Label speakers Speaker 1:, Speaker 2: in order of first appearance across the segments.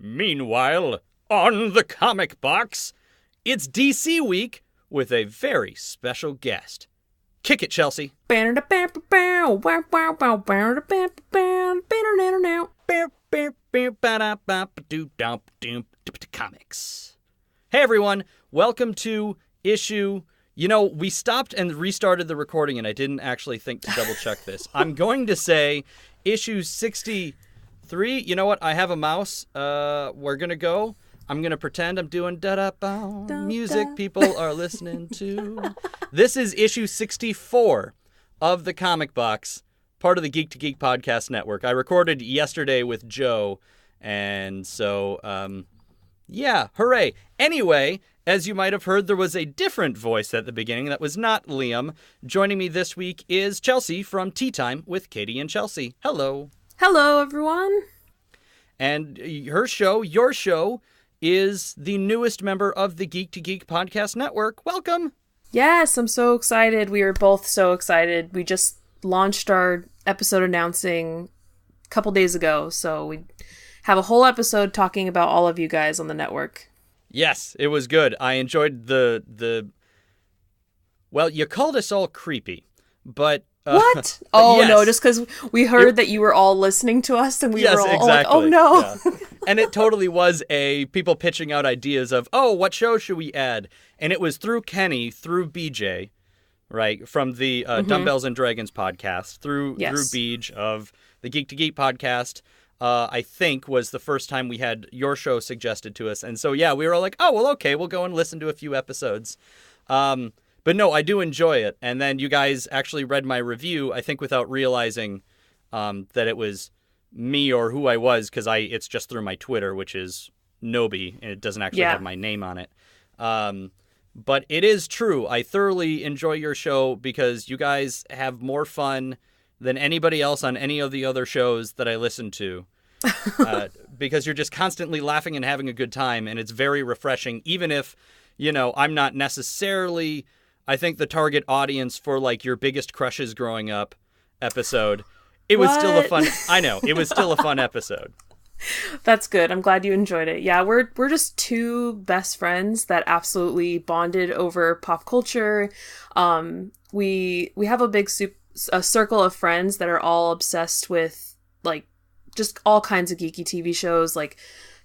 Speaker 1: Meanwhile, on the comic box, it's DC Week with a very special guest. Kick it, Cheslea. Comics. Hey everyone, welcome to issue... we stopped and restarted the recording and I didn't actually think to double check this. I'm going to say issue 63. You know what? I have a mouse. We're going to go. I'm going to pretend I'm doing da-da-bow music people are listening to. This is issue 64 of the Comic Box, part of the Geek to Geek podcast network. I recorded yesterday with Joe, and so, yeah, hooray. Anyway, as you might have heard, there was a different voice at the beginning that was not Liam. Joining me this week is Cheslea from Tea Time with Katie and Cheslea. Hello.
Speaker 2: Hello, everyone.
Speaker 1: And her show, your show, is the newest member of the Geek to Geek podcast network. Welcome.
Speaker 2: Yes, I'm so excited. We are both so excited. We just launched our episode announcing a couple days ago, so we have a whole episode talking about all of you guys on the network.
Speaker 1: Yes, it was good. I enjoyed the well, you called us all creepy, but...
Speaker 2: What? Oh,
Speaker 1: yes.
Speaker 2: No, just because we heard that you were all listening to us and we were all
Speaker 1: exactly.
Speaker 2: like, oh, no.
Speaker 1: Yeah. And it totally was people pitching out ideas of, oh, what show should we add? And it was through Kenny, through BJ, right, from the Dumbbells and Dragons podcast, through Beej of the Geek to Geek podcast, I think was the first time we had your show suggested to us. And so, yeah, we were all like, oh, well, okay, we'll go and listen to a few episodes. But no, I do enjoy it. And then you guys actually read my review, I think without realizing that it was me or who I was, because it's just through my Twitter, which is Nobi, and it doesn't actually have my name on it. But it is true. I thoroughly enjoy your show because you guys have more fun than anybody else on any of the other shows that I listen to. Because you're just constantly laughing and having a good time, and it's very refreshing, even if, I'm not necessarily... I think the target audience for like your biggest crushes growing up episode, it was still a fun. I know it was still a fun episode.
Speaker 2: That's good. I'm glad you enjoyed it. Yeah, we're just two best friends that absolutely bonded over pop culture. We have a big a circle of friends that are all obsessed with like just all kinds of geeky TV shows, like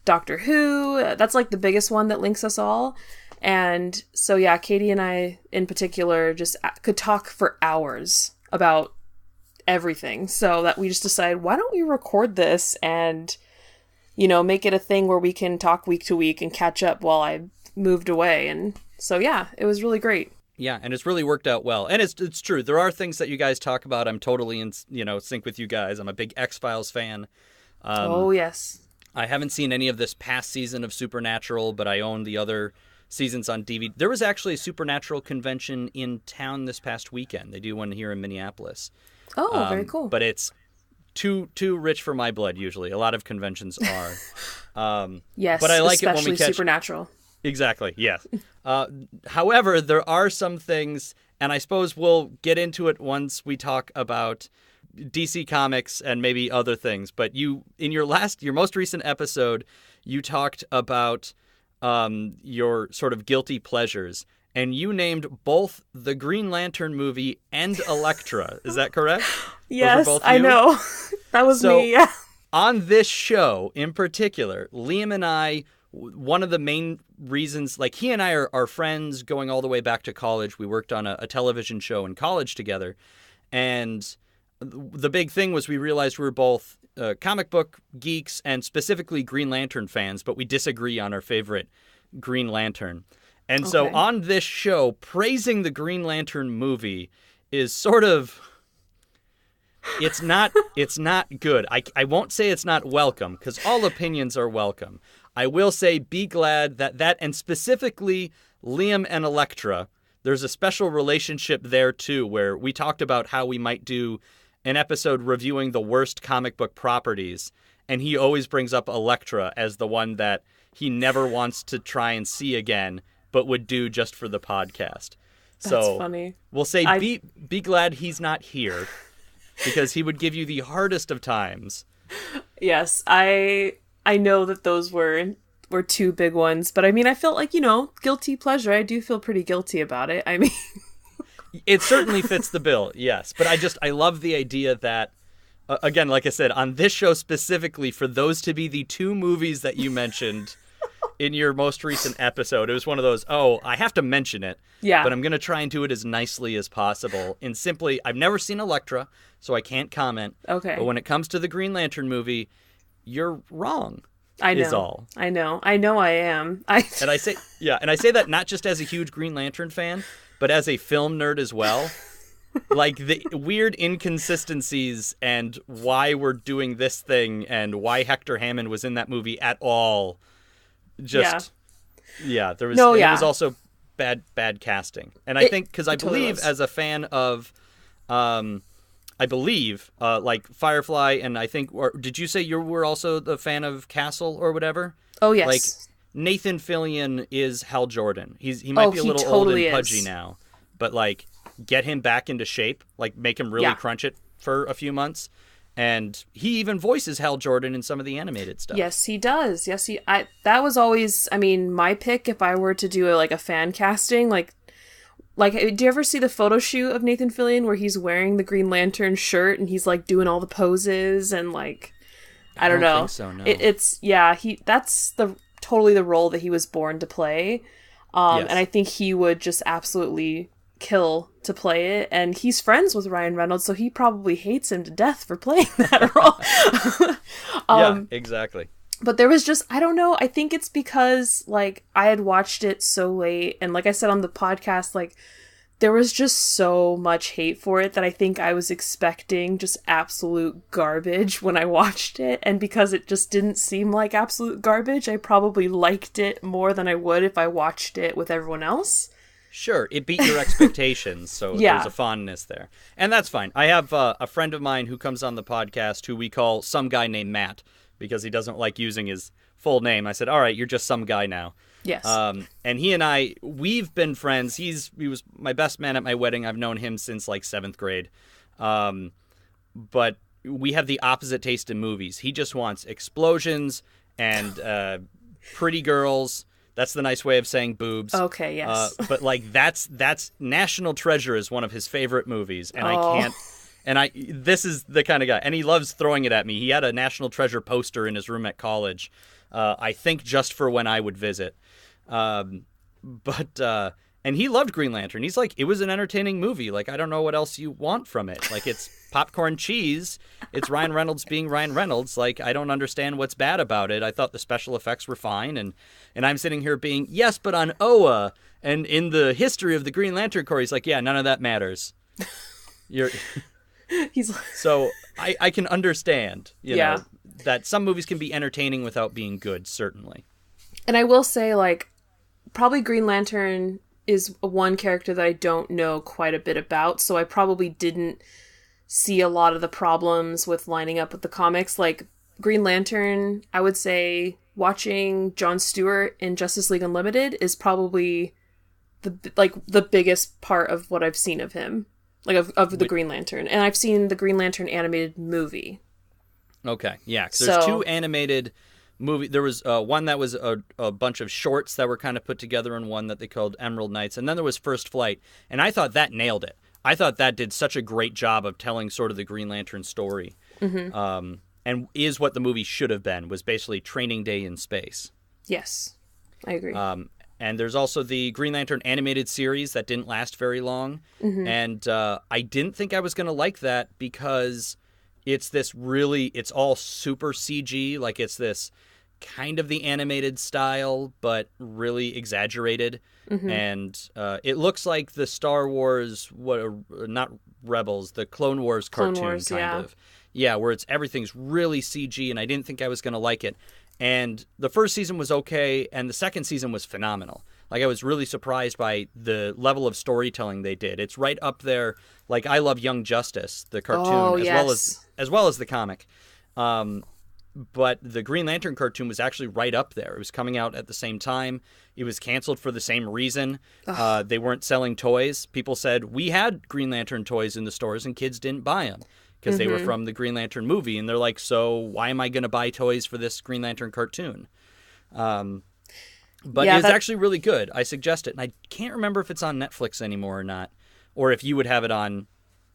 Speaker 2: Doctor Who. That's like the biggest one that links us all. And so, yeah, Katie and I, in particular, just could talk for hours about everything. So that we just decided, why don't we record this and, make it a thing where we can talk week to week and catch up while I moved away. And so, yeah, it was really great.
Speaker 1: Yeah, and it's really worked out well. And it's true. There are things that you guys talk about. I'm totally in, sync with you guys. I'm a big X-Files fan.
Speaker 2: Oh, yes.
Speaker 1: I haven't seen any of this past season of Supernatural, but I own the other seasons on DVD. There was actually a Supernatural convention in town this past weekend. They do one here in Minneapolis.
Speaker 2: Oh, very cool.
Speaker 1: But it's too rich for my blood, usually. A lot of conventions are.
Speaker 2: Yes,
Speaker 1: but I like
Speaker 2: especially
Speaker 1: it when we catch...
Speaker 2: Supernatural.
Speaker 1: Exactly, yes. However, there are some things, and I suppose we'll get into it once we talk about DC Comics and maybe other things. But you, in your most recent episode, you talked about your sort of guilty pleasures, and you named both the Green Lantern movie and Elektra. Is that correct?
Speaker 2: Yes, I know. That was me, yeah.
Speaker 1: On this show in particular, Liam and I, one of the main reasons, like he and I are friends going all the way back to college. We worked on a television show in college together, and the big thing was we realized we were both comic book geeks and specifically Green Lantern fans, but we disagree on our favorite Green Lantern. And so on this show, praising the Green Lantern movie is sort of... It's not good. I won't say it's not welcome, because all opinions are welcome. I will say be glad that, and specifically Liam and Elektra, there's a special relationship there too, where we talked about how we might do an episode reviewing the worst comic book properties, and he always brings up Elektra as the one that he never wants to try and see again, but would do just for the podcast.
Speaker 2: That's funny.
Speaker 1: We'll say be glad he's not here, because he would give you the hardest of times.
Speaker 2: Yes, I I know that those were two big ones, but I mean, I felt like, guilty pleasure. I do feel pretty guilty about it. I mean,
Speaker 1: it certainly fits the bill, yes. But I love the idea that, again, like I said, on this show specifically, for those to be the two movies that you mentioned in your most recent episode, it was one of those, I have to mention it, but I'm going to try and do it as nicely as possible. And simply, I've never seen Elektra, so I can't comment.
Speaker 2: Okay.
Speaker 1: But when it comes to the Green Lantern movie, you're wrong.
Speaker 2: I know.
Speaker 1: Is all.
Speaker 2: I know I am.
Speaker 1: And I say that not just as a huge Green Lantern fan, but as a film nerd as well. Like the weird inconsistencies and why we're doing this thing and why Hector Hammond was in that movie at all. Just there was it was also bad casting. And I think because I believe as a fan of like Firefly, and I think, or did you say you were also the fan of Castle or whatever?
Speaker 2: Oh, yes.
Speaker 1: Like, Nathan Fillion is Hal Jordan. He might be a little old and pudgy now, but like, get him back into shape, like make him really crunch it for a few months. And he even voices Hal Jordan in some of the animated stuff.
Speaker 2: Yes, he does. That was always, I mean, my pick if I were to do a fan casting, like, do you ever see the photo shoot of Nathan Fillion where he's wearing the Green Lantern shirt and he's like doing all the poses and like, I don't know.
Speaker 1: Think so, no.
Speaker 2: That's totally the role that he was born to play. And I think he would just absolutely kill to play it. And he's friends with Ryan Reynolds, so he probably hates him to death for playing that role.
Speaker 1: Yeah, exactly.
Speaker 2: But there was just, I don't know, I think it's because, like, I had watched it so late, and like I said on the podcast, like, there was just so much hate for it that I think I was expecting just absolute garbage when I watched it, and because it just didn't seem like absolute garbage, I probably liked it more than I would if I watched it with everyone else.
Speaker 1: Sure, it beat your expectations, so there's a fondness there. And that's fine. I have a friend of mine who comes on the podcast who we call Some Guy Named Matt, because he doesn't like using his full name. I said, all right, you're just some guy now.
Speaker 2: Yes.
Speaker 1: And he and I, we've been friends. He was my best man at my wedding. I've known him since like 7th grade. But we have the opposite taste in movies. He just wants explosions and pretty girls. That's the nice way of saying boobs.
Speaker 2: Okay, yes.
Speaker 1: But like that's National Treasure is one of his favorite movies, and I can't. And this is the kind of guy, and he loves throwing it at me. He had a National Treasure poster in his room at college, I think just for when I would visit. And he loved Green Lantern. He's like, it was an entertaining movie. Like, I don't know what else you want from it. Like, it's popcorn cheese. It's Ryan Reynolds being Ryan Reynolds. Like, I don't understand what's bad about it. I thought the special effects were fine. And I'm sitting here being, yes, but on Oa and in the history of the Green Lantern Corps, he's like, yeah, none of that matters. So I can understand, you know, that some movies can be entertaining without being good, certainly.
Speaker 2: And I will say, like, probably Green Lantern is one character that I don't know quite a bit about, so I probably didn't see a lot of the problems with lining up with the comics. Like, Green Lantern, I would say watching Jon Stewart in Justice League Unlimited is probably the biggest part of what I've seen of him. Like, of the Green Lantern. And I've seen the Green Lantern animated movie. Okay, yeah. So there's two animated movies. There was one that was a bunch of shorts that were kind of put together in one that they called Emerald Knights. And then there was First Flight. And I thought that nailed it. I thought that did such a great job of telling sort of the Green Lantern story. Mm-hmm. And is what the movie should have been, was basically training day in space. Yes, I agree.
Speaker 1: And there's also the Green Lantern animated series that didn't last very long. Mm-hmm. And I didn't think I was going to like that because it's all super CG. Like, it's this kind of the animated style, but really exaggerated. Mm-hmm. And it looks like the Star Wars, not Rebels, the Clone Wars cartoon kind of. Yeah, where everything's really CG, and I didn't think I was going to like it. And the first season was okay, and the second season was phenomenal. Like, I was really surprised by the level of storytelling they did. It's right up there. Like, I love Young Justice, the cartoon, as well as the comic. But the Green Lantern cartoon was actually right up there. It was coming out at the same time. It was canceled for the same reason. They weren't selling toys. People said, we had Green Lantern toys in the stores, and kids didn't buy them. because they were from the Green Lantern movie, and they're like, so why am I going to buy toys for this Green Lantern cartoon? But it's actually really good. I suggest it, and I can't remember if it's on Netflix anymore or not, or if you would have it on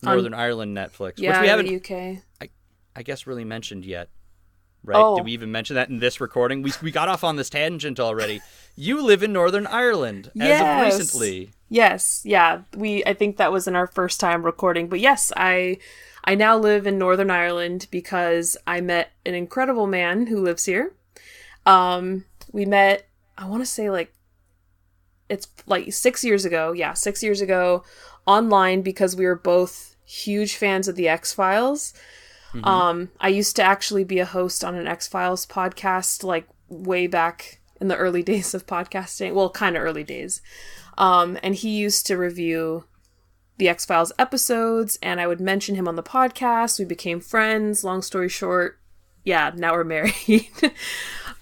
Speaker 1: Northern Ireland Netflix, which we haven't,
Speaker 2: UK.
Speaker 1: I guess, really mentioned yet. Right? Did we even mention that in this recording? We got off on this tangent already. You live in Northern Ireland as of recently.
Speaker 2: Yes, yeah. I think that was in our first time recording. But yes, I now live in Northern Ireland because I met an incredible man who lives here. We met, I want to say it's 6 years ago. Yeah, 6 years ago online because we were both huge fans of the X-Files. I used to actually be a host on an X-Files podcast, way back in the early days of podcasting. Well, kind of early days. And he used to review the X-Files episodes, and I would mention him on the podcast. We became friends. Long story short, yeah, now we're married.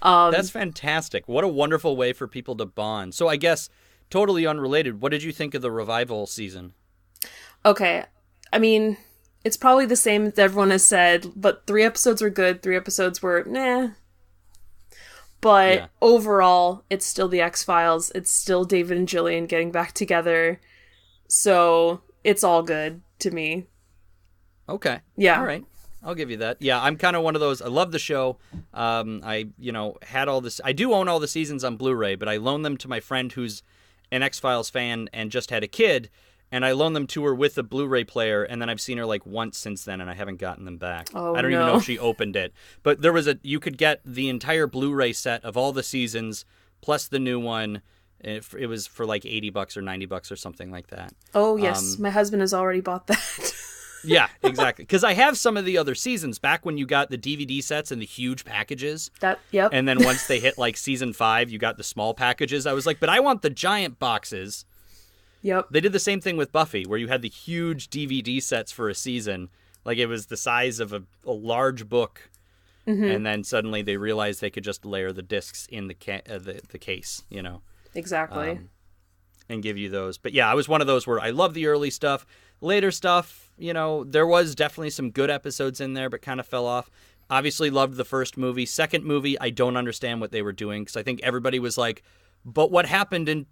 Speaker 1: That's fantastic. What a wonderful way for people to bond. So I guess, totally unrelated, what did you think of the revival season?
Speaker 2: Okay. I mean, it's probably the same as everyone has said, but 3 episodes were good, 3 episodes were meh. But overall, it's still the X-Files. It's still David and Gillian getting back together. So it's all good to me.
Speaker 1: Okay.
Speaker 2: Yeah.
Speaker 1: All right. I'll give you that. Yeah, I'm kind of one of those. I love the show. I had all this. I do own all the seasons on Blu-ray, but I loaned them to my friend who's an X-Files fan and just had a kid. And I loaned them to her with a Blu-ray player, and then I've seen her once since then, and I haven't gotten them back.
Speaker 2: Oh,
Speaker 1: I don't even know if she opened it. But you could get the entire Blu-ray set of all the seasons, plus the new one. It was for $80 or $90 or something like that.
Speaker 2: Oh, yes. My husband has already bought that.
Speaker 1: Yeah, exactly. Because I have some of the other seasons back when you got the DVD sets and the huge packages.
Speaker 2: Yep.
Speaker 1: And then once they hit season 5, you got the small packages. I was like, but I want the giant boxes.
Speaker 2: Yep.
Speaker 1: They did the same thing with Buffy, where you had the huge DVD sets for a season. It was the size of a large book. And then suddenly they realized they could just layer the discs in the case,
Speaker 2: Exactly.
Speaker 1: And give you those. But yeah, I was one of those where I love the early stuff. Later stuff, there was definitely some good episodes in there, but kind of fell off. Obviously loved the first movie. Second movie, I don't understand what they were doing, because I think everybody was like, but what happened in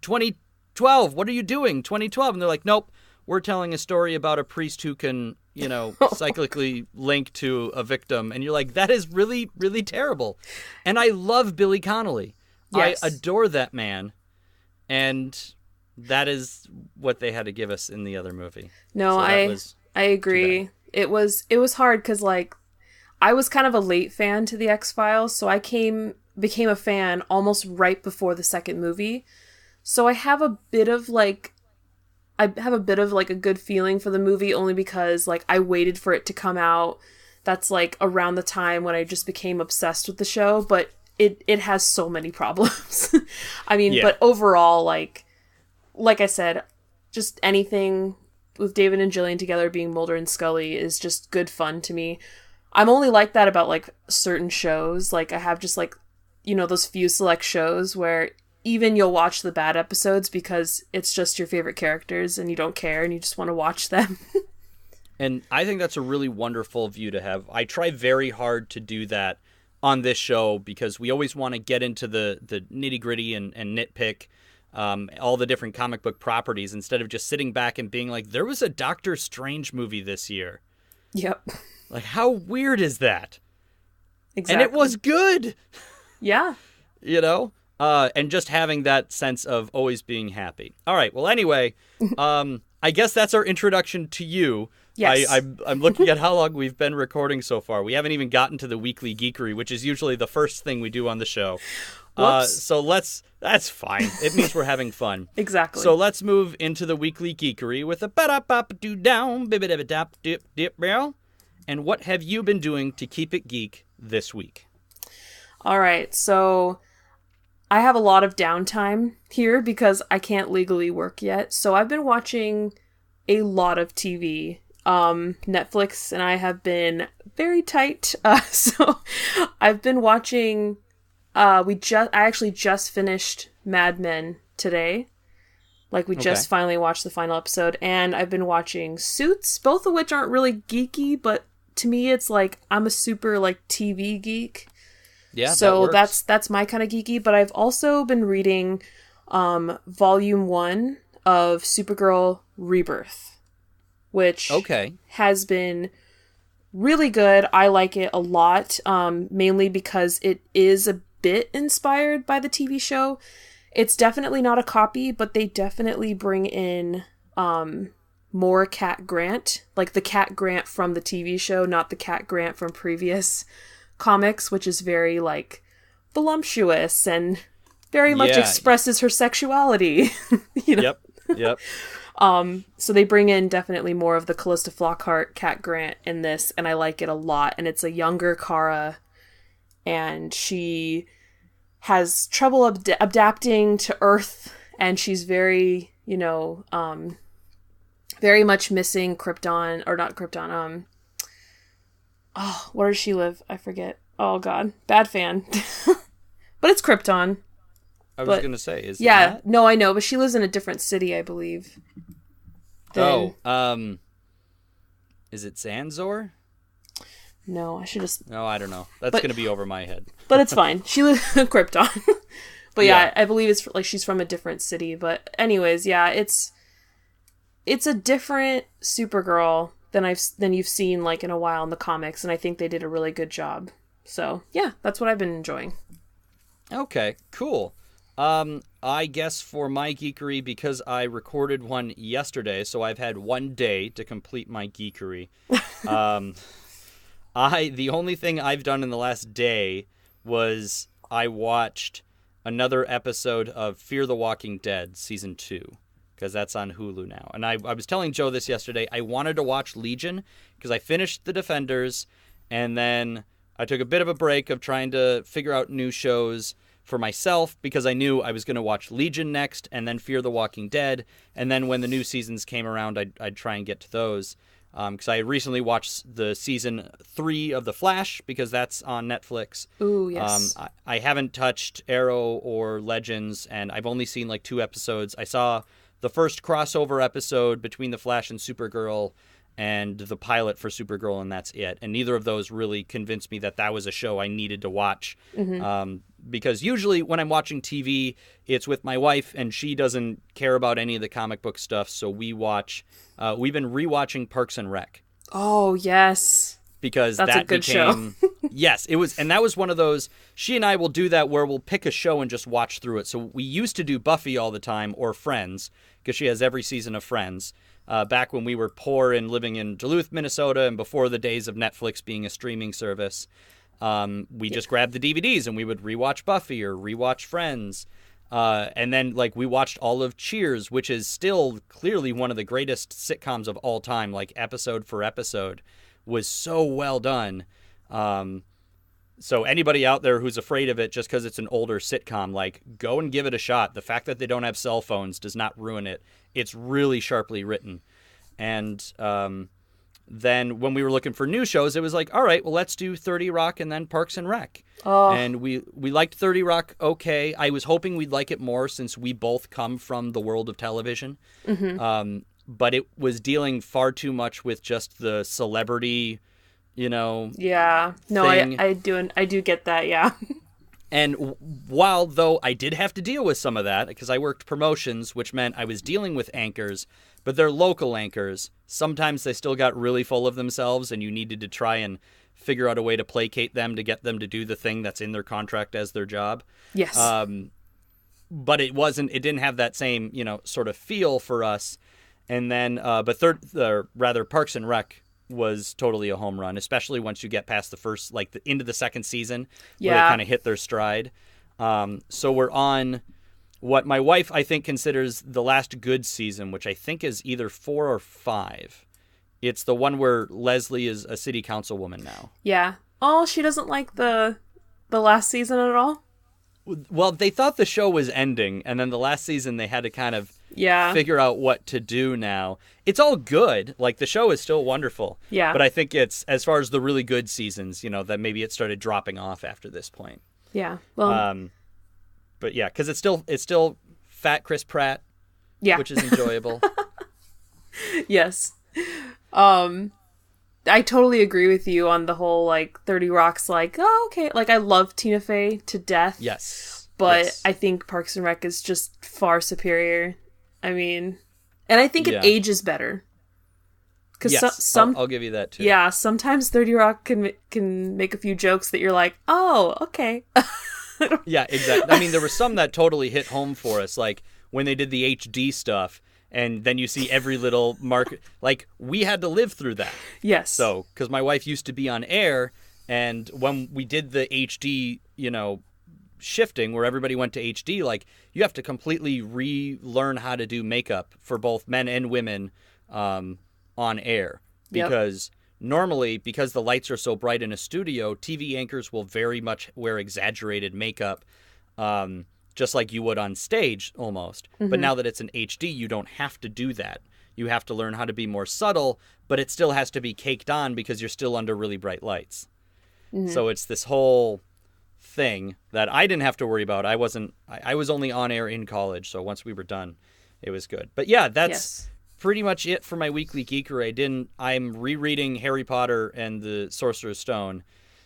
Speaker 1: 2012? What are you doing? 2012. And they're like, nope, we're telling a story about a priest who can, cyclically link to a victim. And you're like, that is really, really terrible. And I love Billy Connolly.
Speaker 2: Yes.
Speaker 1: I adore that man. And that is what they had to give us in the other movie.
Speaker 2: No, I agree. It was hard because I was kind of a late fan to the X-Files, so I became a fan almost right before the second movie. So I have a bit of a good feeling for the movie, only because I waited for it to come out. That's around the time when I just became obsessed with the show, but it has so many problems. I mean, but overall, like I said, just anything with David and Gillian together being Mulder and Scully is just good fun to me. I'm only like that about certain shows. I have just those few select shows where even you'll watch the bad episodes because it's just your favorite characters and you don't care and you just want to watch them.
Speaker 1: And I think that's a really wonderful view to have. I try very hard to do that on this show because we always want to get into the nitty-gritty and nitpick all the different comic book properties instead of just sitting back and being like, there was a Doctor Strange movie this year.
Speaker 2: Yep.
Speaker 1: How weird is that?
Speaker 2: Exactly.
Speaker 1: And it was good.
Speaker 2: Yeah.
Speaker 1: And just having that sense of always being happy. All right. Well, anyway, I guess that's our introduction to you.
Speaker 2: Yes.
Speaker 1: I'm looking at how long we've been recording so far. We haven't even gotten to the weekly geekery, which is usually the first thing we do on the show. So that's fine. It means we're having fun.
Speaker 2: Exactly.
Speaker 1: So let's move into the weekly geekery with a ba-da-ba-ba-doo-down, bibba-dibba-dap-dip-dip-barrel. And what have you been doing to keep it geek this week?
Speaker 2: All right. So I have a lot of downtime here because I can't legally work yet. So I've been watching a lot of TV. Netflix and I have been very tight. So I've been watching, I actually just finished Mad Men today. Like, we just finally watched the final episode, and I've been watching Suits, both of which aren't really geeky, but to me, it's like, I'm a super, like, TV geek.
Speaker 1: Yeah,
Speaker 2: so that's my kind of geeky, but I've also been reading Volume 1 of Supergirl Rebirth, which has been really good. I like it a lot, mainly because it is a bit inspired by the TV show. It's definitely not a copy, but they definitely bring in more Cat Grant, like the Cat Grant from the TV show, not the Cat Grant from previous comics, which is very, like, voluptuous and very much expresses her sexuality. You know?
Speaker 1: Yep.
Speaker 2: So they bring in definitely more of the Callista Flockhart, Cat Grant in this, and I like it a lot. And it's a younger Kara, and she has trouble adapting to Earth, and she's very, very much missing Krypton, or not Krypton, where does she live? I forget. Oh god, bad fan. But it's Krypton.
Speaker 1: I was gonna say, is it not?
Speaker 2: No, I know, but she lives in a different city, I believe.
Speaker 1: Is it Zanzor?
Speaker 2: No, I should just...
Speaker 1: No, I don't know. That's going to be over my head.
Speaker 2: But it's fine. She lives in Krypton. But yeah, I believe it's like she's from a different city. But anyways, yeah, it's a different Supergirl than you've seen like in a while in the comics, and I think they did a really good job. So yeah, that's what I've been enjoying. Okay,
Speaker 1: cool. I guess for my geekery, because I recorded one yesterday, so I've had one day to complete my geekery. The only thing I've done in the last day was I watched another episode of Fear the Walking Dead Season 2, because that's on Hulu now. And I was telling Joe this yesterday. I wanted to watch Legion, because I finished The Defenders, and then I took a bit of a break of trying to figure out new shows for myself, because I knew I was going to watch Legion next, and then Fear the Walking Dead, and then when the new seasons came around, I'd try and get to those. Because I recently watched the season 3 of The Flash, because that's on Netflix.
Speaker 2: Ooh, yes.
Speaker 1: I haven't touched Arrow or Legends, and I've only seen like 2 episodes. I saw the first crossover episode between The Flash and Supergirl, and the pilot for Supergirl, and that's it. And neither of those really convinced me that was a show I needed to watch. Mm-hmm. Because usually when I'm watching TV, it's with my wife, and she doesn't care about any of the comic book stuff, so we've been rewatching Parks and Rec.
Speaker 2: Oh, yes.
Speaker 1: Because
Speaker 2: that's a good show.
Speaker 1: Yes, it was, and that was one of those, she and I will do that where we'll pick a show and just watch through it. So we used to do Buffy all the time, or Friends, because she has every season of Friends. Back when we were poor and living in Duluth, Minnesota, and before the days of Netflix being a streaming service, we just grabbed the DVDs and we would rewatch Buffy or rewatch Friends. And then like we watched all of Cheers, which is still clearly one of the greatest sitcoms of all time, like episode for episode, was so well done. So anybody out there who's afraid of it just because it's an older sitcom, like, go and give it a shot. The fact that they don't have cell phones does not ruin it. It's really sharply written. And then when we were looking for new shows, it was like, all right, well, let's do 30 Rock and then Parks and Rec.
Speaker 2: Oh.
Speaker 1: And we liked 30 Rock okay. I was hoping we'd like it more since we both come from the world of television.
Speaker 2: Mm-hmm.
Speaker 1: But it was dealing far too much with just the celebrity,
Speaker 2: Yeah. No,
Speaker 1: thing.
Speaker 2: I do get that, yeah.
Speaker 1: And while, though, I did have to deal with some of that, because I worked promotions, which meant I was dealing with anchors, but they're local anchors. Sometimes they still got really full of themselves, and you needed to try and figure out a way to placate them to get them to do the thing that's in their contract as their job.
Speaker 2: Yes.
Speaker 1: But it didn't have that same, sort of feel for us. And then, Parks and Rec was totally a home run, especially once you get past the first, into the second season, where they kind of hit their stride. So we're on what my wife, I think, considers the last good season, which I think is either 4 or 5. It's the one where Leslie is a city councilwoman now.
Speaker 2: Yeah. Oh, she doesn't like the last season at all?
Speaker 1: Well, they thought the show was ending, and then the last season they had to kind of figure out what to do now. It's all good. Like, the show is still wonderful.
Speaker 2: Yeah.
Speaker 1: But I think it's, as far as the really good seasons, that maybe it started dropping off after this point.
Speaker 2: Yeah. Well.
Speaker 1: But yeah, because it's still fat Chris Pratt.
Speaker 2: Yeah.
Speaker 1: which is enjoyable.
Speaker 2: Yes. I totally agree with you on the whole, like, 30 Rock's like, oh, okay. Like, I love Tina Fey to death.
Speaker 1: Yes.
Speaker 2: But
Speaker 1: yes.
Speaker 2: I think Parks and Rec is just far superior. I mean, and I think it
Speaker 1: Yeah.
Speaker 2: ages better.
Speaker 1: Yes, I'll give you that too.
Speaker 2: Yeah, sometimes 30 Rock can make a few jokes that you're like, oh, okay.
Speaker 1: Yeah, exactly. I mean, there were some that totally hit home for us, like when they did the HD stuff, and then you see every little mark. Like, we had to live through that.
Speaker 2: Yes.
Speaker 1: So, because my wife used to be on air, and when we did the HD, shifting where everybody went to HD, like, you have to completely relearn how to do makeup for both men and women on air. Because normally, because the lights are so bright in a studio, TV anchors will very much wear exaggerated makeup, just like you would on stage almost. Mm-hmm. But now that it's in HD, you don't have to do that. You have to learn how to be more subtle, but it still has to be caked on because you're still under really bright lights. Mm-hmm. So it's this whole thing that I didn't have to worry about. I was only on air in college, so once we were done, it was good. But yeah, that's pretty much it for my weekly geekery. I'm rereading Harry Potter and the Sorcerer's Stone.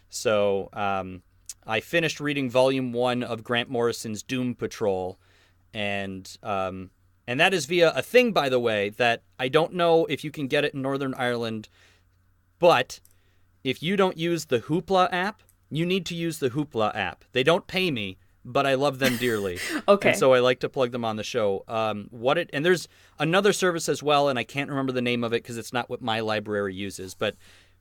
Speaker 1: So I finished reading Volume 1 of Grant Morrison's Doom Patrol, and that is via a thing, by the way, that I don't know if you can get it in Northern Ireland, but if you don't use the Hoopla app, you need to use the Hoopla app. They don't pay me, but I love them dearly.
Speaker 2: Okay.
Speaker 1: And so I like to plug them on the show. And there's another service as well, and I can't remember the name of it because it's not what my library uses, but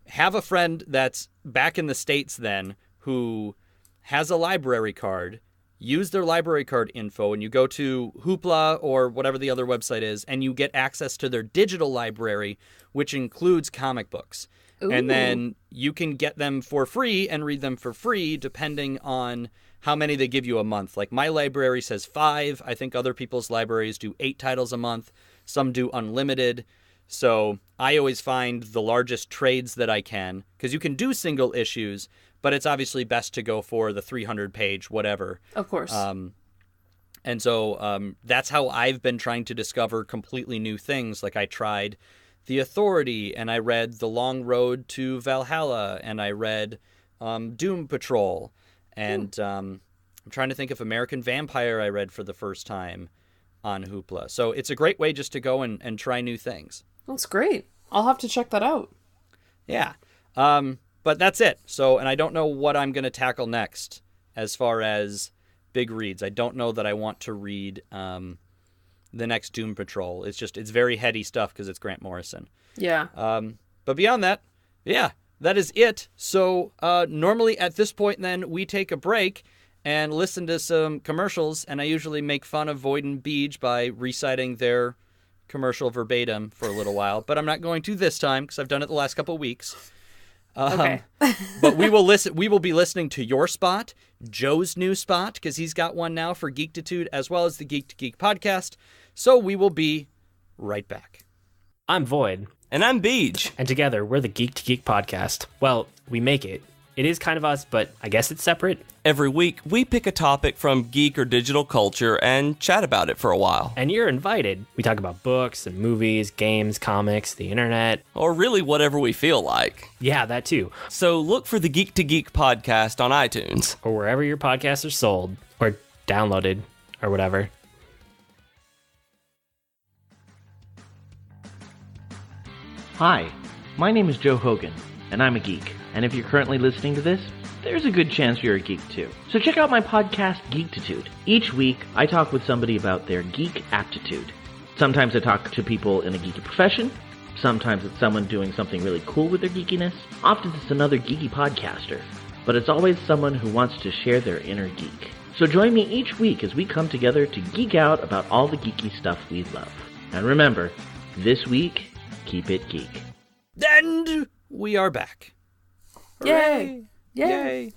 Speaker 1: have a friend that's back in the States then who has a library card. Use their library card info, and you go to Hoopla or whatever the other website is, and you get access to their digital library, which includes comic books. Ooh. And then you can get them for free and read them for free depending on how many they give you a month. Like, my library says 5. I think other people's libraries do 8 titles a month. Some do unlimited. So I always find the largest trades that I can, because you can do single issues, but it's obviously best to go for the 300-page whatever.
Speaker 2: Of course.
Speaker 1: And so that's how I've been trying to discover completely new things. Like, I tried The Authority, and I read The Long Road to Valhalla, and I read Doom Patrol, and I'm trying to think of American Vampire I read for the first time on Hoopla. So it's a great way just to go and try new things.
Speaker 2: That's great. I'll have to check that out.
Speaker 1: Yeah. But that's it. So, and I don't know what I'm going to tackle next as far as big reads. I don't know that I want to read the next Doom Patrol. It's very heady stuff because it's Grant Morrison.
Speaker 2: Yeah.
Speaker 1: But beyond that, yeah, that is it. So normally at this point then we take a break and listen to some commercials, and I usually make fun of Void and Beej by reciting their commercial verbatim for a little while, but I'm not going to this time because I've done it the last couple of weeks.
Speaker 2: Okay.
Speaker 1: But we will be listening to your spot, Joe's new spot, because he's got one now for Geektitude, as well as the Geek to Geek podcast. So we will be right back.
Speaker 3: I'm Void.
Speaker 4: And I'm Beej.
Speaker 3: And together, we're the Geek to Geek podcast. Well, we make it. It is kind of us, but I guess it's separate.
Speaker 4: Every week, we pick a topic from geek or digital culture and chat about it for a while.
Speaker 3: And you're invited. We talk about books and movies, games, comics, the internet.
Speaker 4: Or really whatever we feel like.
Speaker 3: Yeah, that too.
Speaker 4: So look for the Geek to Geek podcast on iTunes.
Speaker 3: Or wherever your podcasts are sold. Or downloaded. Or whatever.
Speaker 5: Hi, my name is Joe Hogan, and I'm a geek. And if you're currently listening to this, there's a good chance you're a geek too. So check out my podcast, Geektitude. Each week, I talk with somebody about their geek aptitude. Sometimes I talk to people in a geeky profession. Sometimes it's someone doing something really cool with their geekiness. Often it's another geeky podcaster. But it's always someone who wants to share their inner geek. So join me each week as we come together to geek out about all the geeky stuff we love. And remember, this week, keep it geek.
Speaker 1: And we are back.
Speaker 2: Yay!
Speaker 1: Yay!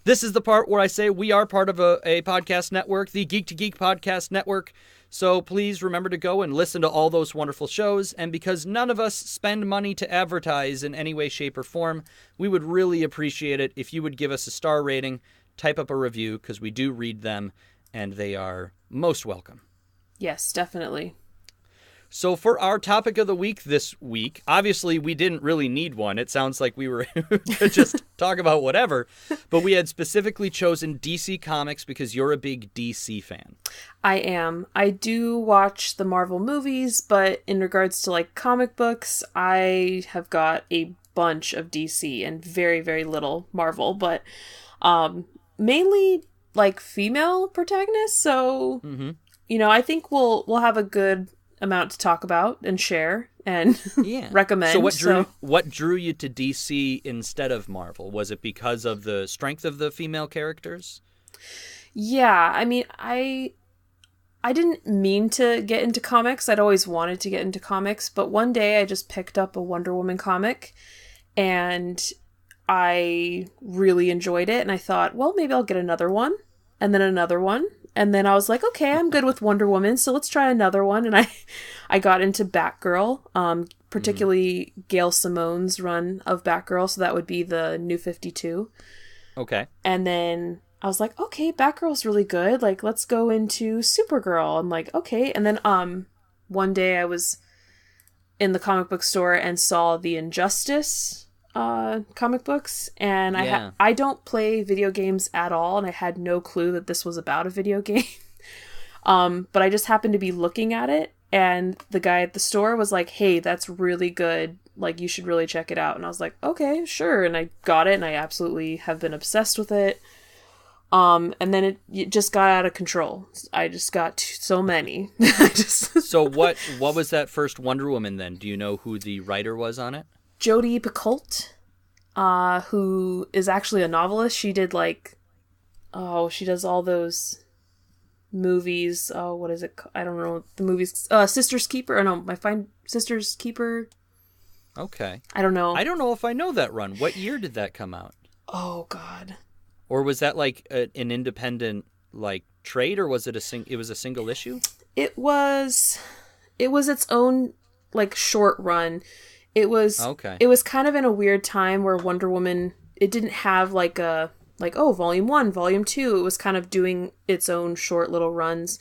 Speaker 1: This is the part where I say we are part of a podcast network, the Geek to Geek podcast network. So please remember to go and listen to all those wonderful shows. And because none of us spend money to advertise in any way, shape, or form, we would really appreciate it if you would give us a star rating, type up a review, because we do read them, and they are most welcome.
Speaker 2: Yes, definitely.
Speaker 1: So for our topic of the week this week, obviously we didn't really need one. It sounds like we were to just talk about whatever, but we had specifically chosen DC Comics because you're a big DC fan.
Speaker 2: I am. I do watch the Marvel movies, but in regards to like comic books, I have got a bunch of DC and very, very little Marvel, but mainly like female protagonists. So, I think we'll have a good amount to talk about and share and recommend.
Speaker 1: So what drew you to DC instead of Marvel? Was it because of the strength of the female characters?
Speaker 2: Yeah, I mean, I didn't mean to get into comics. I'd always wanted to get into comics, but one day I just picked up a Wonder Woman comic and I really enjoyed it, and I thought, well, maybe I'll get another one, and then another one. And then I was like, okay, I'm good with Wonder Woman, so let's try another one. And I got into Batgirl, particularly Gail Simone's run of Batgirl, so that would be the New 52.
Speaker 1: Okay.
Speaker 2: And then I was like, okay, Batgirl's really good. Like, let's go into Supergirl. I'm like, okay. And then one day I was in the comic book store and saw the Injustice comic books, and I don't play video games at all, and I had no clue that this was about a video game. But I just happened to be looking at it, and the guy at the store was like, hey, that's really good, like, you should really check it out. And I was like, okay, sure. And I got it, and I absolutely have been obsessed with it. And then it just got out of control. I just got so many.
Speaker 1: So what was that first Wonder Woman then? Do you know who the writer was on it?
Speaker 2: Jodi Picoult, who is actually a novelist. She did she does all those movies. Oh, what is it? I don't know the movies. Sister's Keeper. Sister's Keeper.
Speaker 1: Okay.
Speaker 2: I don't know.
Speaker 1: I don't know if I know that run. What year did that come out?
Speaker 2: Oh God.
Speaker 1: Or was that like an independent like trade, or was it it was a single issue?
Speaker 2: It was its own like short run. It was kind of in a weird time where Wonder Woman, it didn't have volume 1, volume 2. It was kind of doing its own short little runs.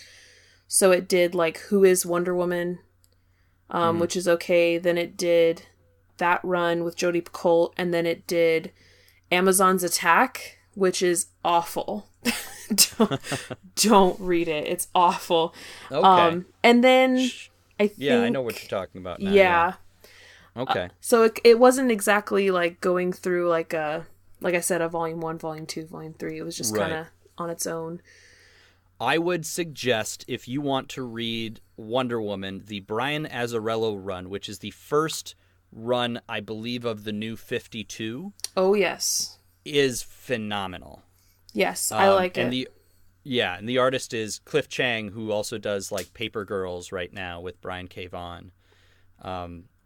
Speaker 2: So it did like Who is Wonder Woman, which is okay. Then it did that run with Jodi Picoult, and then it did Amazon's Attack, which is awful. don't read it. It's awful.
Speaker 1: Okay.
Speaker 2: And then I
Speaker 1: know what you're talking about now.
Speaker 2: Yeah.
Speaker 1: Okay.
Speaker 2: So it wasn't exactly like going through like I said, a volume 1, volume 2, volume 3. It was just kind of on its own.
Speaker 1: I would suggest, if you want to read Wonder Woman, the Brian Azzarello run, which is the first run, I believe, of the New 52.
Speaker 2: Oh, yes.
Speaker 1: Is phenomenal.
Speaker 2: Yes, I like it.
Speaker 1: And the artist is Cliff Chang, who also does like Paper Girls right now with Brian K. Vaughan.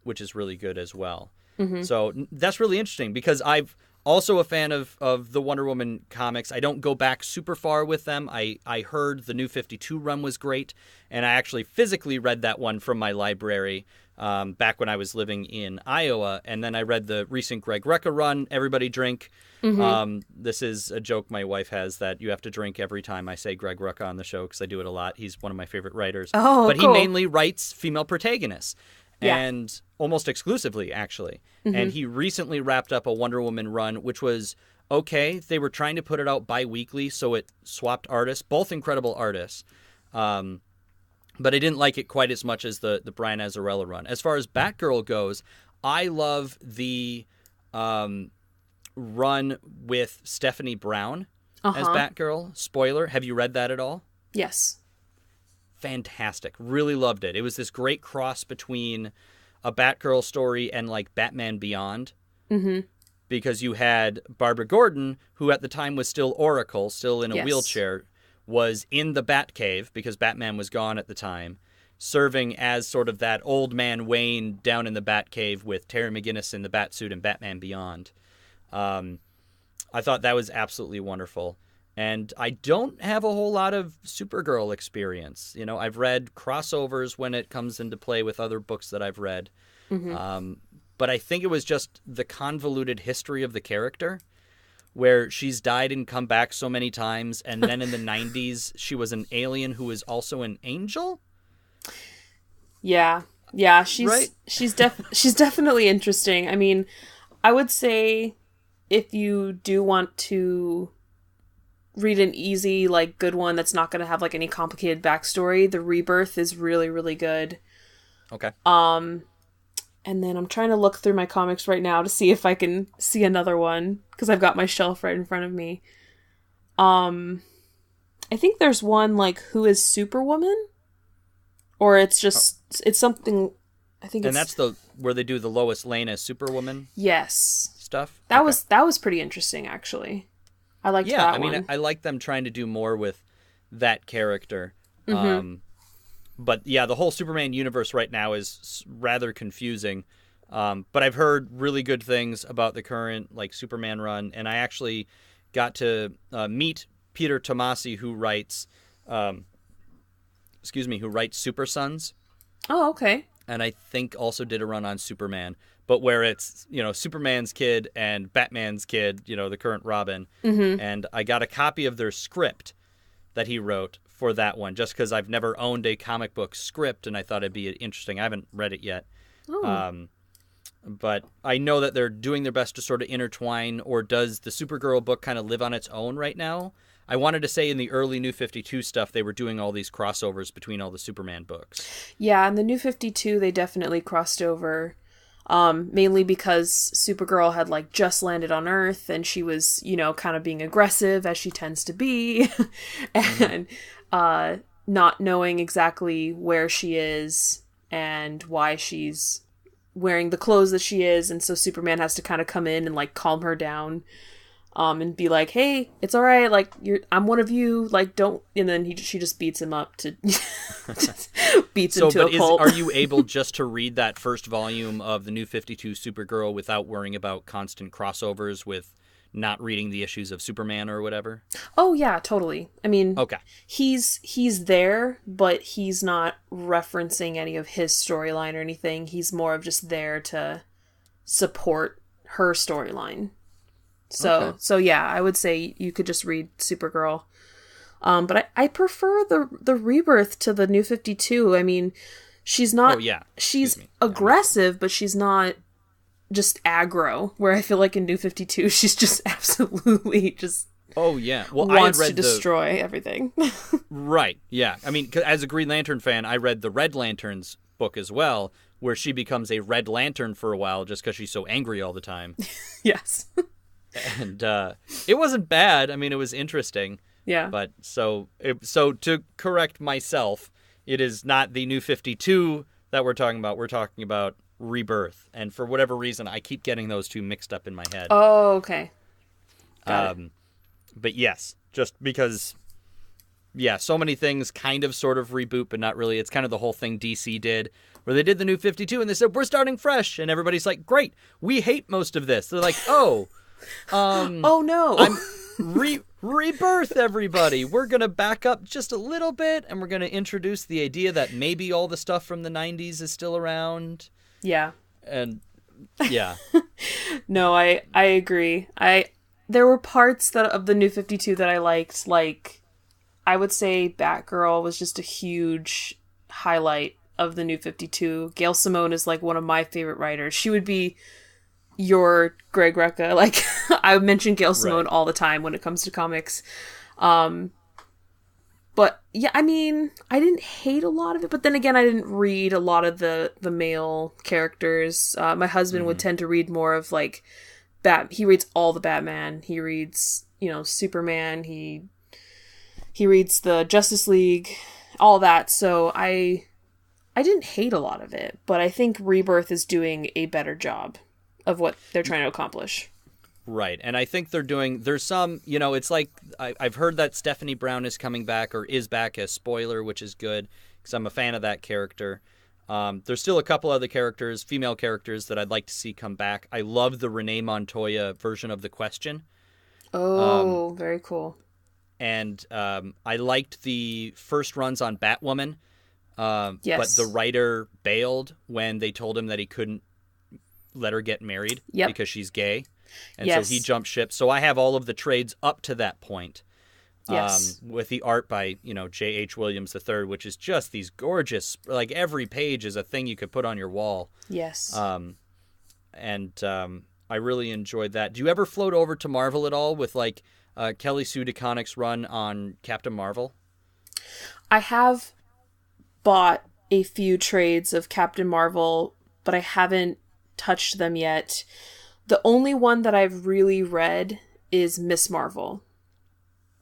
Speaker 1: Which is really good as well. Mm-hmm. So that's really interesting because I've also a fan of the Wonder Woman comics. I don't go back super far with them. I heard the New 52 run was great, and I actually physically read that one from my library back when I was living in Iowa, and then I read the recent Greg Rucka run, Everybody Drink. Mm-hmm. This is a joke my wife has that you have to drink every time I say Greg Rucka on the show because I do it a lot. He's one of my favorite writers.
Speaker 2: Oh,
Speaker 1: but
Speaker 2: cool.
Speaker 1: He mainly writes female protagonists.
Speaker 2: Yeah.
Speaker 1: And almost exclusively, actually. Mm-hmm. And he recently wrapped up a Wonder Woman run, which was okay. They were trying to put it out bi-weekly, so it swapped artists, both incredible artists. But I didn't like it quite as much as the Brian Azzarello run. As far as Batgirl goes, I love the run with Stephanie Brown as Batgirl. Spoiler, have you read that at all?
Speaker 2: Yes.
Speaker 1: Fantastic. Really loved it. It was this great cross between a Batgirl story and like Batman Beyond. Mm-hmm. Because you had Barbara Gordon, who at the time was still Oracle, still in a wheelchair, was in the Batcave because Batman was gone at the time, serving as sort of that old man Wayne down in the Batcave with Terry McGinnis in the Batsuit and Batman Beyond. I thought that was absolutely wonderful. And I don't have a whole lot of Supergirl experience. You know, I've read crossovers when it comes into play with other books that I've read. Mm-hmm. But I think it was just the convoluted history of the character, where she's died and come back so many times. And then in the 90s, she was an alien who was also an angel.
Speaker 2: Yeah, she's
Speaker 1: Right?
Speaker 2: she's definitely interesting. I mean, I would say if you do want to read an easy, like, good one that's not going to have like any complicated backstory, the Rebirth is really, really good.
Speaker 1: Okay.
Speaker 2: And then I'm trying to look through my comics right now to see if I can see another one, because I've got my shelf right in front of me. I think there's one like Who is Superwoman? Or it's just it's something, I think
Speaker 1: And
Speaker 2: it's...
Speaker 1: that's where they do the Lois Lane as Superwoman
Speaker 2: Yes.
Speaker 1: stuff?
Speaker 2: That was pretty interesting, actually. I liked that one.
Speaker 1: Yeah, I mean, I like them trying to do more with that character. But yeah, the whole Superman universe right now is rather confusing. But I've heard really good things about the current like Superman run, and I actually got to meet Peter Tomasi, who writes Super Sons.
Speaker 2: Oh, okay.
Speaker 1: And I think also did a run on Superman, but where it's, Superman's kid and Batman's kid, the current Robin. And I got a copy of their script that he wrote for that one, just because I've never owned a comic book script, and I thought it'd be interesting. I haven't read it yet.
Speaker 2: Oh.
Speaker 1: But I know that they're doing their best to sort of intertwine, or does the Supergirl book kind of live on its own right now? I wanted to say in the early New 52 stuff, they were doing all these crossovers between all the Superman books.
Speaker 2: Yeah, in the New 52, they definitely crossed over, mainly because Supergirl had, like, just landed on Earth, and she was, kind of being aggressive, as she tends to be, and not knowing exactly where she is and why she's wearing the clothes that she is, and so Superman has to kind of come in and, like, calm her down. And be like, hey, it's all right, like, I'm one of you, like, don't, and then she just beats him up to, beats him to a pulp.
Speaker 1: Are you able just to read that first volume of the New 52 Supergirl without worrying about constant crossovers with not reading the issues of Superman or whatever?
Speaker 2: Oh, yeah, totally. I mean,
Speaker 1: okay.
Speaker 2: He's there, but he's not referencing any of his storyline or anything. He's more of just there to support her storyline. So yeah, I would say you could just read Supergirl. But I prefer the Rebirth to the New 52. I mean, she's not... Oh, yeah. She's aggressive, but she's not just aggro, where I feel like in New 52, she's just absolutely just...
Speaker 1: Oh, yeah.
Speaker 2: Well, wants to destroy everything.
Speaker 1: Right, yeah. I mean, as a Green Lantern fan, I read the Red Lantern's book as well, where she becomes a Red Lantern for a while just because she's so angry all the time.
Speaker 2: Yes.
Speaker 1: And it wasn't bad. I mean, it was interesting.
Speaker 2: Yeah.
Speaker 1: But so to correct myself, it is not the New 52 that we're talking about. We're talking about Rebirth. And for whatever reason, I keep getting those two mixed up in my head.
Speaker 2: Oh, okay. Got it.
Speaker 1: But yes, just because, yeah, so many things kind of sort of reboot, but not really. It's kind of the whole thing DC did, where they did the New 52 and they said, we're starting fresh. And everybody's like, great, we hate most of this. They're like, oh...
Speaker 2: oh no!
Speaker 1: Rebirth, everybody. We're gonna back up just a little bit, and we're gonna introduce the idea that maybe all the stuff from the 90s is still around.
Speaker 2: Yeah.
Speaker 1: And yeah.
Speaker 2: No, I agree. There were parts of the New 52 that I liked. Like, I would say Batgirl was just a huge highlight of the New 52. Gail Simone is like one of my favorite writers. She would be your Greg Rucka. Like, I mention Gail Simone all the time when it comes to comics. But yeah, I mean, I didn't hate a lot of it, but then again, I didn't read a lot of the male characters. My husband would tend to read more of like he reads all the Batman. He reads, Superman. He reads the Justice League, all that. So I didn't hate a lot of it, but I think Rebirth is doing a better job of what they're trying to accomplish.
Speaker 1: Right. And I think there's some, it's like, I've heard that Stephanie Brown is coming back or is back as Spoiler, which is good because I'm a fan of that character. There's still a couple other characters, female characters, that I'd like to see come back. I love the Renee Montoya version of The Question.
Speaker 2: Oh, very cool.
Speaker 1: And I liked the first runs on Batwoman.
Speaker 2: Yes.
Speaker 1: But the writer bailed when they told him that he couldn't let her get married because she's gay. And so he jumped ship. So I have all of the trades up to that point.
Speaker 2: Yes.
Speaker 1: With the art by, J.H. Williams III, which is just these gorgeous, like every page is a thing you could put on your wall.
Speaker 2: Yes.
Speaker 1: I really enjoyed that. Do you ever float over to Marvel at all with like Kelly Sue DeConnick's run on Captain Marvel?
Speaker 2: I have bought a few trades of Captain Marvel, but I haven't touched them yet. The only one that I've really read is Miss Marvel.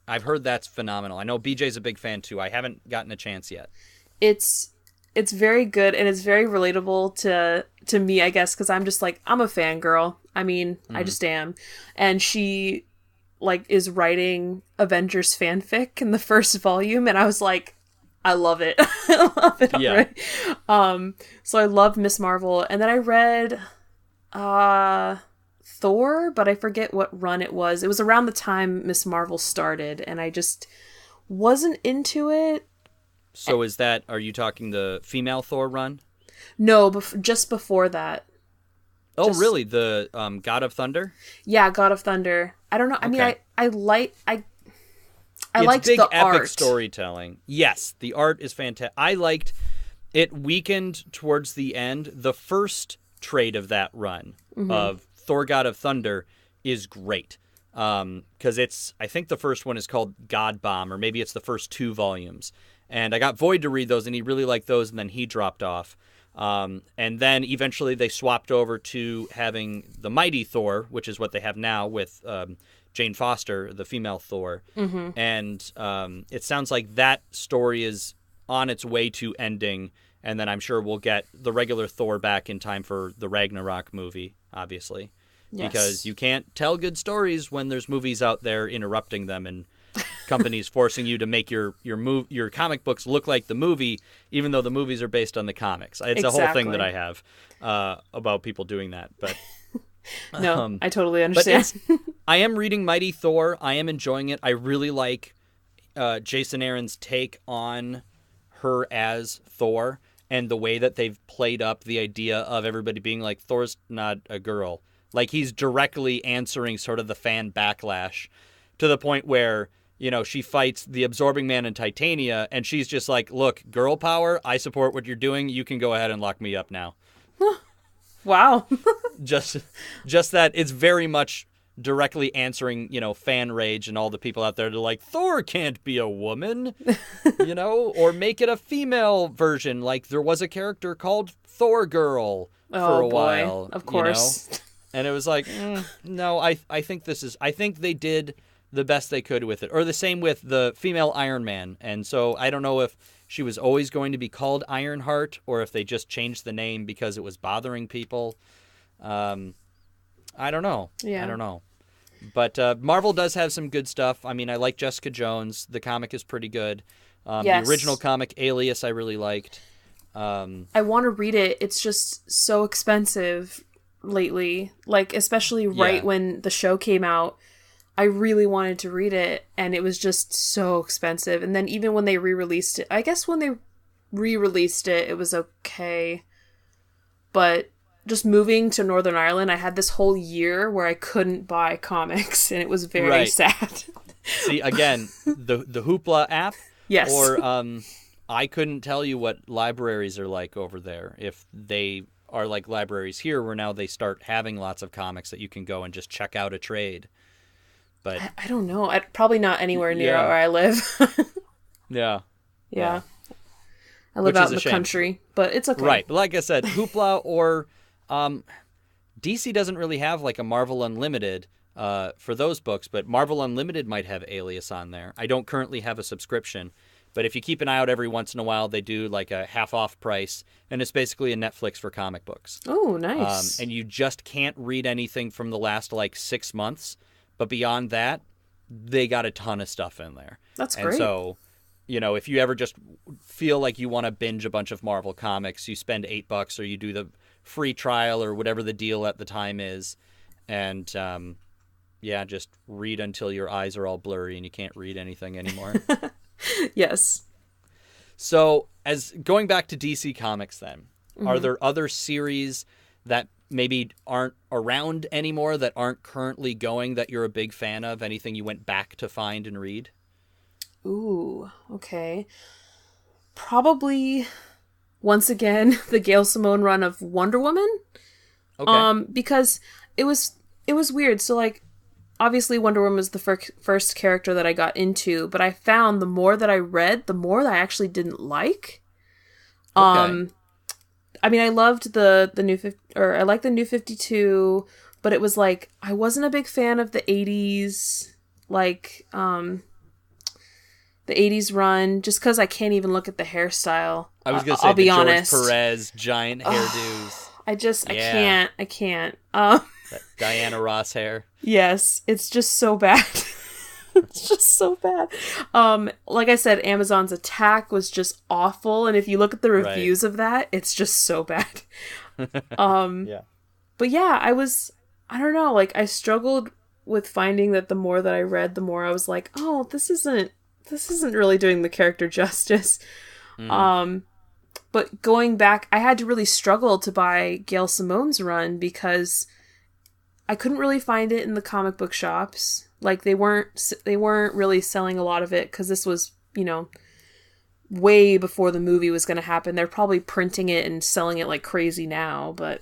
Speaker 1: I've heard that's phenomenal. I know BJ's a big fan too. I haven't gotten a chance yet.
Speaker 2: It's very good, and it's very relatable to me, I guess, because I'm just like, I'm a fangirl. I mean, I just am. And she like is writing Avengers fanfic in the first volume, and I was like, I love it. I love it already. Yeah. So I loved Miss Marvel, and then I read Thor, but I forget what run it was. It was around the time Miss Marvel started, and I just wasn't into it.
Speaker 1: So are you talking the female Thor run?
Speaker 2: No, just before that.
Speaker 1: Oh, really? The God of Thunder?
Speaker 2: Yeah, God of Thunder. I don't know. I mean, I liked
Speaker 1: it's big
Speaker 2: the
Speaker 1: epic
Speaker 2: art.
Speaker 1: Storytelling. Yes, the art is fantastic. I liked it. Weakened towards the end. The first trade of that run of Thor God of Thunder is great. Because I think the first one is called God Bomb, or maybe it's the first 2 volumes. And I got Void to read those, and he really liked those, and then he dropped off. And then eventually they swapped over to having the Mighty Thor, which is what they have now with Jane Foster, the female Thor. And it sounds like that story is on its way to ending, and then I'm sure we'll get the regular Thor back in time for the Ragnarok movie, obviously. Yes. Because you can't tell good stories when there's movies out there interrupting them and companies forcing you to make your comic books look like the movie, even though the movies are based on the comics. It's a whole thing that I have about people doing that. But
Speaker 2: no, I totally understand.
Speaker 1: I am reading Mighty Thor. I am enjoying it. I really like Jason Aaron's take on her as Thor and the way that they've played up the idea of everybody being like, Thor's not a girl. Like, he's directly answering sort of the fan backlash to the point where, she fights the Absorbing Man and Titania, and she's just like, look, girl power, I support what you're doing. You can go ahead and lock me up now.
Speaker 2: Wow.
Speaker 1: just that it's very much directly answering, fan rage and all the people out there that are like, Thor can't be a woman, or make it a female version. Like, there was a character called Thor Girl for a while.
Speaker 2: Of course.
Speaker 1: And it was like, no, I think they did the best they could with it. Or the same with the female Iron Man. And so I don't know if she was always going to be called Ironheart or if they just changed the name because it was bothering people. I don't know.
Speaker 2: Yeah.
Speaker 1: I don't know. But Marvel does have some good stuff. I mean, I like Jessica Jones. The comic is pretty good.
Speaker 2: Yes.
Speaker 1: The original comic, Alias, I really liked.
Speaker 2: I want to read it. It's just so expensive lately, like especially right when the show came out. I really wanted to read it, and it was just so expensive. And then even when they re-released it, I guess when they re-released it, it was okay. But just moving to Northern Ireland, I had this whole year where I couldn't buy comics, and it was very sad.
Speaker 1: See, again, the Hoopla app.
Speaker 2: Yes.
Speaker 1: Or I couldn't tell you what libraries are like over there. If they are like libraries here where now they start having lots of comics that you can go and just check out a trade. But
Speaker 2: I don't know. Probably not anywhere near where I live.
Speaker 1: Yeah.
Speaker 2: I live out in the country, but it's okay.
Speaker 1: Right. But like I said, Hoopla or DC doesn't really have like a Marvel Unlimited for those books, but Marvel Unlimited might have Alias on there. I don't currently have a subscription. But if you keep an eye out every once in a while, they do like a half-off price, and it's basically a Netflix for comic books.
Speaker 2: Oh, nice.
Speaker 1: And you just can't read anything from the last, 6 months. But beyond that, they got a ton of stuff in there.
Speaker 2: That's great.
Speaker 1: And so, if you ever just feel like you want to binge a bunch of Marvel comics, you spend $8 or you do the free trial or whatever the deal at the time is. And, just read until your eyes are all blurry and you can't read anything anymore.
Speaker 2: Yes.
Speaker 1: So, as going back to DC Comics then, are there other series that maybe aren't around anymore, that aren't currently going, that you're a big fan of? Anything you went back to find and read?
Speaker 2: Ooh, okay. Probably, once again, the Gail Simone run of Wonder Woman.
Speaker 1: Okay.
Speaker 2: Because it was weird. So, like, obviously Wonder Woman was the first character that I got into, but I found the more that I read, the more that I actually didn't like.
Speaker 1: Okay.
Speaker 2: I mean, I loved the new I liked the new 52, but it was like I wasn't a big fan of the 80s, like the 80s run, just because I can't even look at the hairstyle.
Speaker 1: I was gonna say
Speaker 2: I'll be
Speaker 1: the George
Speaker 2: honest.
Speaker 1: Perez giant hairdos.
Speaker 2: I can't.
Speaker 1: That Diana Ross hair.
Speaker 2: Yes, it's just so bad. It's just so bad. Like I said, Amazon's Attack was just awful, and if you look at the reviews of that, it's just so bad.
Speaker 1: Yeah.
Speaker 2: But yeah, I don't know, like I struggled with finding that the more that I read, the more I was like, oh, this isn't really doing the character justice. But going back, I had to really struggle to buy Gail Simone's run because I couldn't really find it in the comic book shops. Like they weren't really selling a lot of it because this was, way before the movie was going to happen. They're probably printing it and selling it like crazy now, but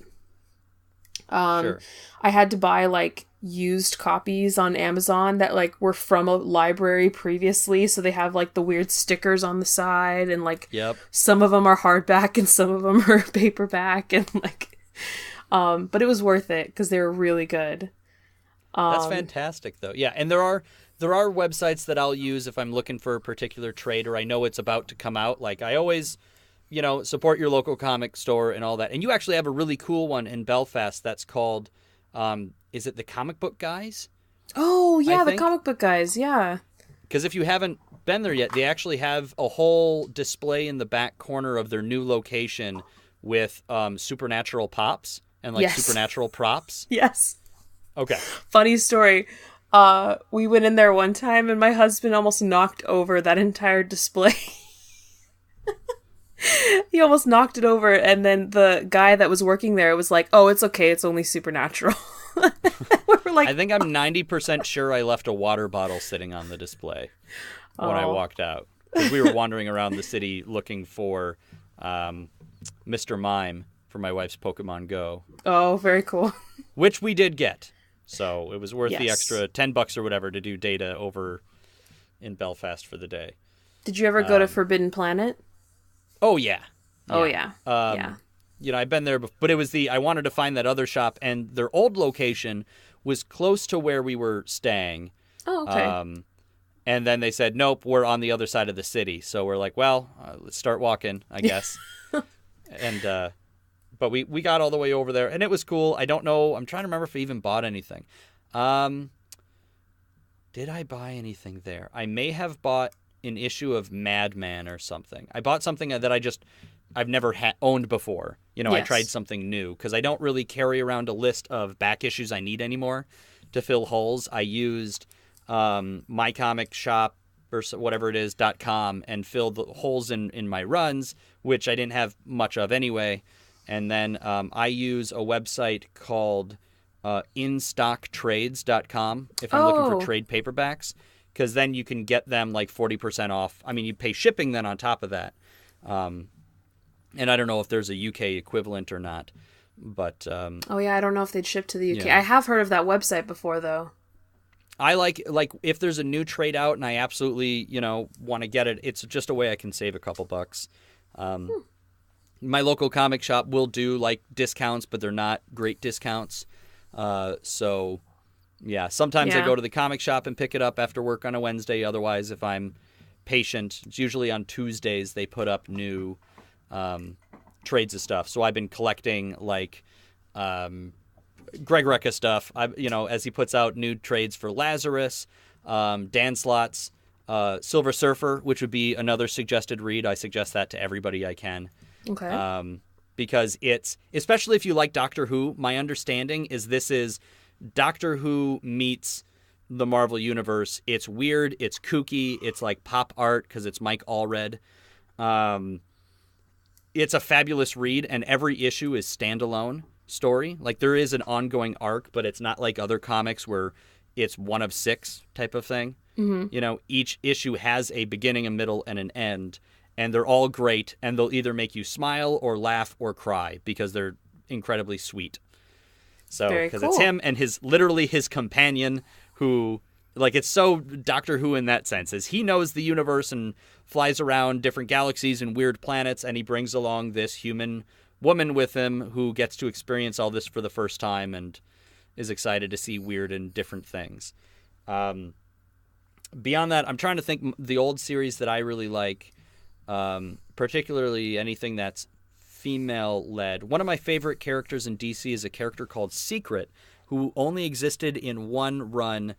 Speaker 1: Sure.
Speaker 2: I had to buy like used copies on Amazon that like were from a library previously, so they have like the weird stickers on the side, and like
Speaker 1: Yep.
Speaker 2: some of them are hardback and some of them are paperback, and like but it was worth it because they were really good.
Speaker 1: That's fantastic, though. Yeah, and there are websites that I'll use if I'm looking for a particular trade or I know it's about to come out. Like I always, support your local comic store and all that. And you actually have a really cool one in Belfast that's called, is it the Comic Book Guys?
Speaker 2: Oh yeah, the Comic Book Guys, yeah.
Speaker 1: Because if you haven't been there yet, they actually have a whole display in the back corner of their new location with supernatural pops and like supernatural props.
Speaker 2: Yes.
Speaker 1: Okay.
Speaker 2: Funny story. We went in there one time and my husband almost knocked over that entire display. He almost knocked it over, and then the guy that was working there was like, "Oh, it's okay. It's only supernatural." We're like,
Speaker 1: I think I'm 90% sure I left a water bottle sitting on the display when I walked out. Because we were wandering around the city looking for Mr. Mime for my wife's Pokemon Go.
Speaker 2: Oh, very cool.
Speaker 1: Which we did get. So it was worth the
Speaker 2: Yes.
Speaker 1: extra $10 or whatever to do data over in Belfast for the day.
Speaker 2: Did you ever go to Forbidden Planet?
Speaker 1: Oh, yeah.
Speaker 2: Oh, yeah.
Speaker 1: Yeah. I've been there, but it was I wanted to find that other shop, and their old location was close to where we were staying.
Speaker 2: Oh, okay.
Speaker 1: And then they said, nope, we're on the other side of the city. So we're like, well, let's start walking, I guess. And, but we got all the way over there, and it was cool. I don't know. I'm trying to remember if I even bought anything. Did I buy anything there? I may have bought an issue of Madman or something. I bought something that I've never owned before. I tried something new because I don't really carry around a list of back issues I need anymore to fill holes. I used my comic shop or whatever it is .com and filled the holes in my runs, which I didn't have much of anyway. And then I use a website called instocktrades.com if I'm looking for trade paperbacks, because then you can get them like 40% off. I mean, you pay shipping then on top of that. And I don't know if there's a UK equivalent or not. But
Speaker 2: oh, yeah, I don't know if they'd ship to the UK.
Speaker 1: Yeah.
Speaker 2: I have heard of that website before, though.
Speaker 1: I like if there's a new trade out and I absolutely, want to get it, it's just a way I can save a couple bucks. My local comic shop will do like discounts, but they're not great discounts. So, yeah, sometimes I go to the comic shop and pick it up after work on a Wednesday. Otherwise, if I'm patient, it's usually on Tuesdays they put up new trades of stuff. So I've been collecting like Greg Rucka stuff. As he puts out new trades for Lazarus, Dan Slott's Silver Surfer, which would be another suggested read. I suggest that to everybody I can.
Speaker 2: Okay.
Speaker 1: Because it's, especially if you like Doctor Who, my understanding is this is Doctor Who meets the Marvel Universe. It's weird. It's kooky. It's like pop art because it's Mike Allred. It's a fabulous read, and every issue is standalone story. Like there is an ongoing arc, but it's not like other comics where it's one of 6 type of thing. You know, each issue has a beginning, a middle, and an end, and they're all great, and they'll either make you smile or laugh or cry because they're incredibly sweet. So, because it's him and literally his companion who, like, it's so Doctor Who in that sense, is he knows the universe and flies around different galaxies and weird planets, and he brings along this human woman with him who gets to experience all this for the first time and is excited to see weird and different things. Beyond that, I'm trying to think the old series that I really like, particularly anything that's female-led. One of my favorite characters in DC is a character called Secret, who only existed in one run,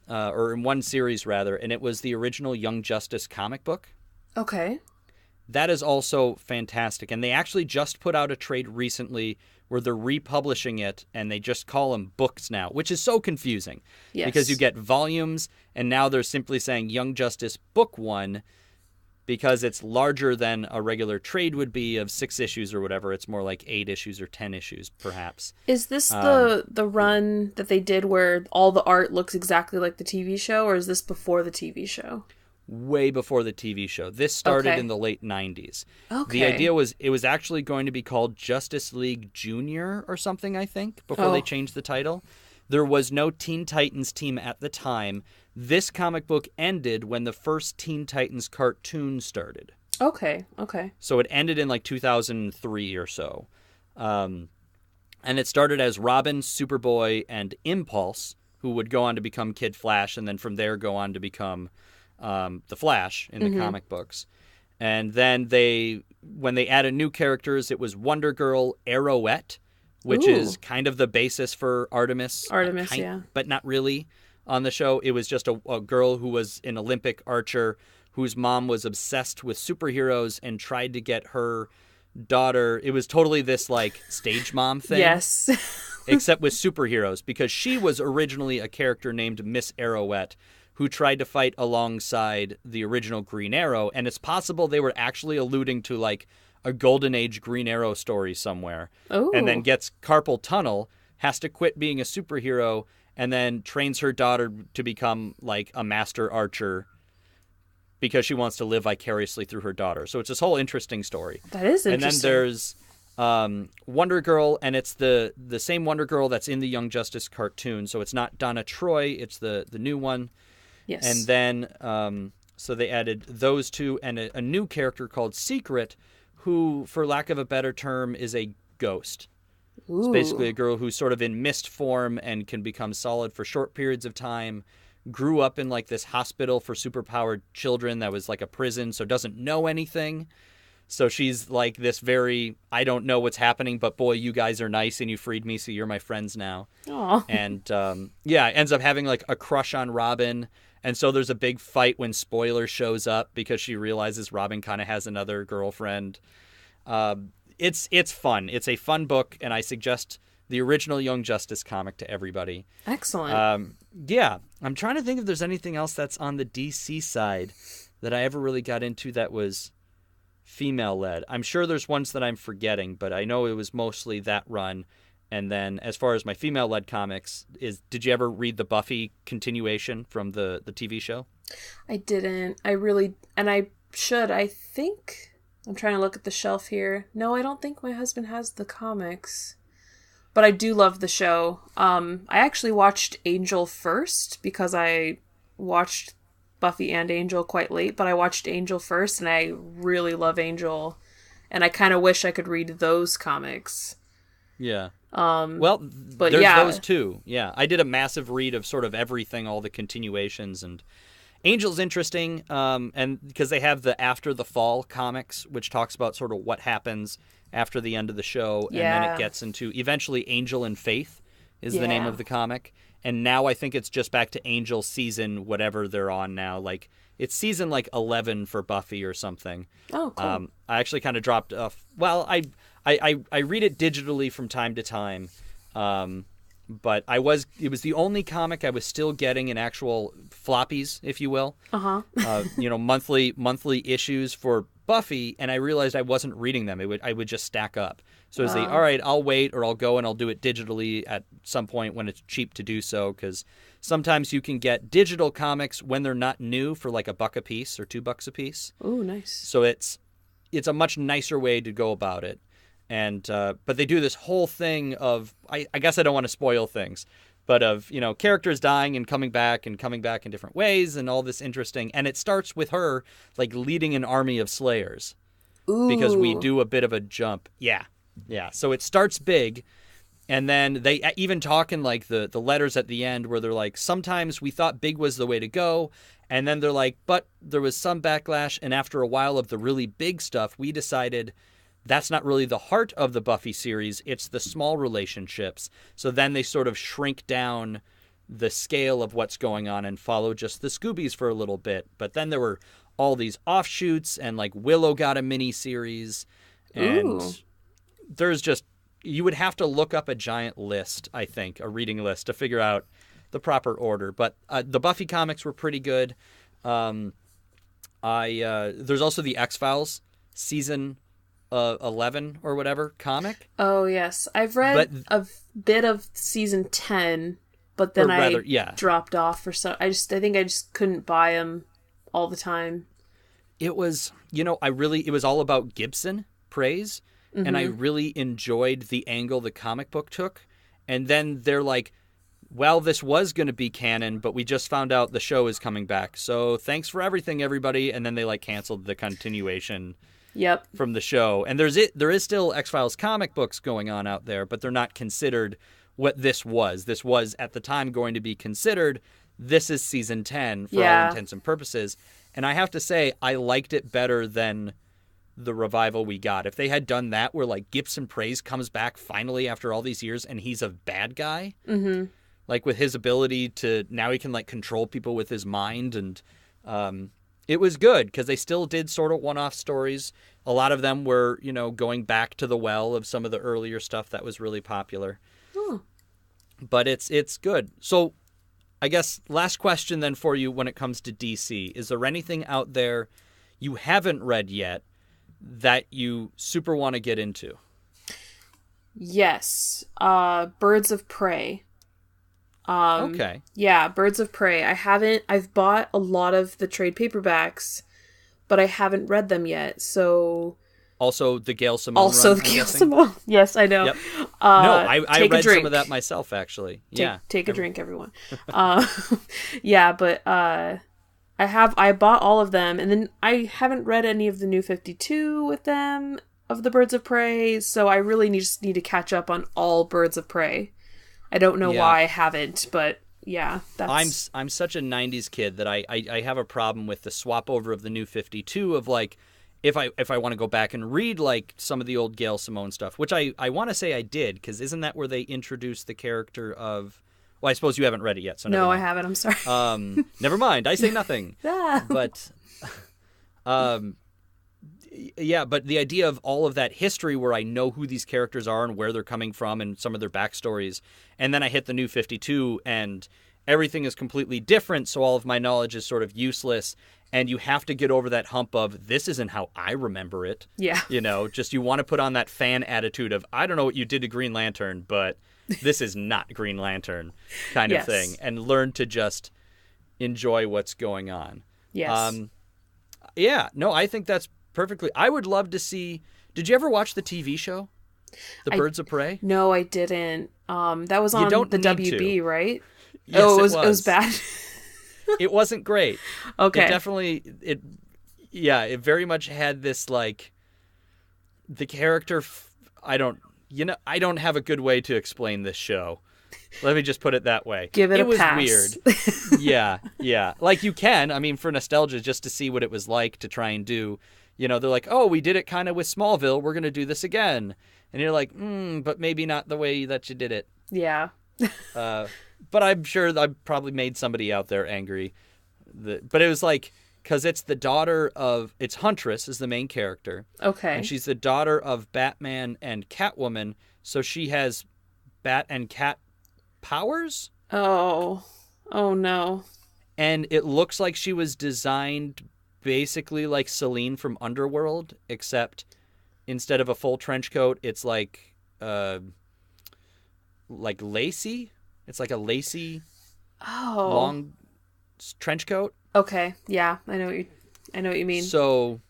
Speaker 1: or in one series, rather, and it was the original Young Justice comic book.
Speaker 2: Okay.
Speaker 1: That is also fantastic, and they actually just put out a trade recently where they're republishing it, and they just call them books now, which is so confusing.
Speaker 2: Yes.
Speaker 1: Because you get volumes, and now they're simply saying Young Justice Book 1, because it's larger than a regular trade would be of 6 issues or whatever. It's more like 8 issues or 10 issues, perhaps.
Speaker 2: Is this the run that they did where all the art looks exactly like the TV show, or is this before the TV show?
Speaker 1: Way before the TV show. This started in the late 90s.
Speaker 2: Okay.
Speaker 1: The idea was it was actually going to be called Justice League Junior or something, I think, before they changed the title. There was no Teen Titans team at the time. This comic book ended when the first Teen Titans cartoon started.
Speaker 2: Okay.
Speaker 1: So it ended in like 2003 or so. And it started as Robin, Superboy, and Impulse, who would go on to become Kid Flash, and then from there go on to become the Flash in the comic books. And then when they added new characters, it was Wonder Girl, Arrowette, which is kind of the basis for Artemis.
Speaker 2: Yeah.
Speaker 1: But not really on the show. It was just a girl who was an Olympic archer whose mom was obsessed with superheroes and tried to get her daughter. It was totally this like stage mom thing.
Speaker 2: Yes.
Speaker 1: Except with superheroes, because she was originally a character named Miss Arrowette who tried to fight alongside the original Green Arrow, and it's possible they were actually alluding to like a Golden Age Green Arrow story somewhere.
Speaker 2: Oh.
Speaker 1: And then gets carpal tunnel, has to quit being a superhero, and then trains her daughter to become like a master archer because she wants to live vicariously through her daughter. So it's this whole interesting story.
Speaker 2: That is interesting.
Speaker 1: And then there's Wonder Girl, and it's the same Wonder Girl that's in the Young Justice cartoon. So it's not Donna Troy, it's the new one.
Speaker 2: Yes.
Speaker 1: And then, so they added those two and a new character called Secret, who, for lack of a better term, is a ghost.
Speaker 2: Ooh.
Speaker 1: It's basically a girl who's sort of in mist form and can become solid for short periods of time. Grew up in like this hospital for superpowered children that was like a prison, so doesn't know anything. So she's like this very, I don't know what's happening, but boy, you guys are nice and you freed me, so you're my friends now.
Speaker 2: Aww.
Speaker 1: And ends up having like a crush on Robin. And so there's a big fight when Spoiler shows up because she realizes Robin kind of has another girlfriend. It's fun. It's a fun book, and I suggest the original Young Justice comic to everybody.
Speaker 2: Excellent.
Speaker 1: Yeah. I'm trying to think if there's anything else that's on the DC side that I ever really got into that was female-led. I'm sure there's ones that I'm forgetting, but I know it was mostly that run. And then as far as my female-led comics, did you ever read the Buffy continuation from the TV show?
Speaker 2: I didn't. I should. I think, I'm trying to look at the shelf here. No, I don't think my husband has the comics. But I do love the show. I actually watched Angel first because I watched Buffy and Angel quite late, but I watched Angel first, and I really love Angel. And I kind of wish I could read those comics.
Speaker 1: Yeah.
Speaker 2: But
Speaker 1: there's
Speaker 2: yeah.
Speaker 1: those too. Yeah, I did a massive read of sort of everything, all the continuations, and Angel's interesting, and because they have the After the Fall comics, which talks about sort of what happens after the end of the show, and then it gets into eventually Angel and Faith is the name of the comic, and now I think it's just back to Angel season whatever they're on now, like it's season like 11 for Buffy or something.
Speaker 2: Oh, cool.
Speaker 1: I actually kind of dropped off. Well, I read it digitally from time to time, but it was the only comic I was still getting in actual floppies, if you will.
Speaker 2: Uh-huh.
Speaker 1: Monthly issues for Buffy, and I realized I wasn't reading them. I would just stack up. So it's all right, I'll wait, or I'll go and I'll do it digitally at some point when it's cheap to do so, because sometimes you can get digital comics when they're not new for like $1 a piece or $2 a piece.
Speaker 2: Oh, nice.
Speaker 1: So it's a much nicer way to go about it. And but they do this whole thing of, I guess I don't want to spoil things, but of, characters dying and coming back in different ways and all this interesting. And it starts with her like leading an army of slayers.
Speaker 2: Ooh.
Speaker 1: Because we do a bit of a jump. Yeah. So it starts big, and then they even talk in like the letters at the end where they're like, sometimes we thought big was the way to go, and then they're like, but there was some backlash, and after a while of the really big stuff, we decided that's not really the heart of the Buffy series, it's the small relationships. So then they sort of shrink down the scale of what's going on and follow just the Scoobies for a little bit. But then there were all these offshoots, and like Willow got a mini series, and
Speaker 2: Ooh.
Speaker 1: there's just, you would have to look up a giant list, I think, a reading list to figure out the proper order. But the Buffy comics were pretty good. There's also the X-Files season 11 or whatever comic.
Speaker 2: Oh, yes. I've read a bit of season 10, but then I dropped off for some. I think I just couldn't buy them all the time.
Speaker 1: It was, it was all about Gibson praise.
Speaker 2: Mm-hmm.
Speaker 1: And I really enjoyed the angle the comic book took. And then they're like, well, this was going to be canon, but we just found out the show is coming back. So thanks for everything, everybody. And then they like canceled the continuation from the show. And there is still X-Files comic books going on out there, but they're not considered what this was. This was at the time going to be considered, this is season 10 for all intents and purposes. And I have to say, I liked it better than the revival we got. If they had done that where like Gibson Praise comes back finally after all these years and he's a bad guy, like with his ability to, now he can like control people with his mind, and it was good because they still did sort of one-off stories. A lot of them were, going back to the well of some of the earlier stuff that was really popular. But it's good. So I guess last question then for you when it comes to DC. Is there anything out there you haven't read yet that you super want to get into?
Speaker 2: Yes. Birds of Prey.
Speaker 1: Okay.
Speaker 2: Yeah, Birds of Prey. I've bought a lot of the trade paperbacks, but I haven't read them yet, so...
Speaker 1: Also the Gail Simone run,
Speaker 2: Simone. Yes, I know.
Speaker 1: Yep. No, I read some of that myself, actually.
Speaker 2: Take a drink, everyone. Yeah, but I bought all of them, and then I haven't read any of the New 52 with them, of the Birds of Prey, so I really just need to catch up on all Birds of Prey. I don't know why I haven't, but yeah, that's...
Speaker 1: I'm such a 90s kid that I have a problem with the swap over of the New 52 of like, if I want to go back and read like some of the old Gail Simone stuff, which I want to say I did, because isn't that where they introduced the character of... Well, I suppose you haven't read it yet, so
Speaker 2: no, I haven't. I'm sorry.
Speaker 1: Never mind. I say nothing. But, yeah, but the idea of all of that history where I know who these characters are and where they're coming from and some of their backstories, and then I hit the New 52 and everything is completely different, so all of my knowledge is sort of useless, and you have to get over that hump of, this isn't how I remember it.
Speaker 2: Yeah.
Speaker 1: Just you want to put on that fan attitude of, I don't know what you did to Green Lantern, but this is not Green Lantern kind of thing, and learn to just enjoy what's going on.
Speaker 2: Yes.
Speaker 1: Yeah, no, I think that's perfectly... I would love to see... Did you ever watch the TV show? Birds of Prey?
Speaker 2: No, I didn't. That was on the WB, right?
Speaker 1: Yes,
Speaker 2: it was bad.
Speaker 1: It wasn't great.
Speaker 2: Okay.
Speaker 1: It definitely... It very much had this, like... The character... I don't have a good way to explain this show. Let me just put it that way.
Speaker 2: Give it a
Speaker 1: It
Speaker 2: pass.
Speaker 1: was weird. Yeah. Like you can, I mean, for nostalgia, just to see what it was like to try and do. They're like, oh, we did it kind of with Smallville. We're going to do this again. And you're like, but maybe not the way that you did it.
Speaker 2: Yeah.
Speaker 1: But I'm sure I probably made somebody out there angry. But it was like, because it's the daughter of... It's Huntress is the main character.
Speaker 2: Okay.
Speaker 1: And she's the daughter of Batman and Catwoman. So she has Bat and Cat powers?
Speaker 2: Oh no.
Speaker 1: And it looks like she was designed basically like Celine from Underworld, except instead of a full trench coat, it's like lacy. It's like a lacy long trench coat.
Speaker 2: Okay. Yeah, I know what you mean.
Speaker 1: So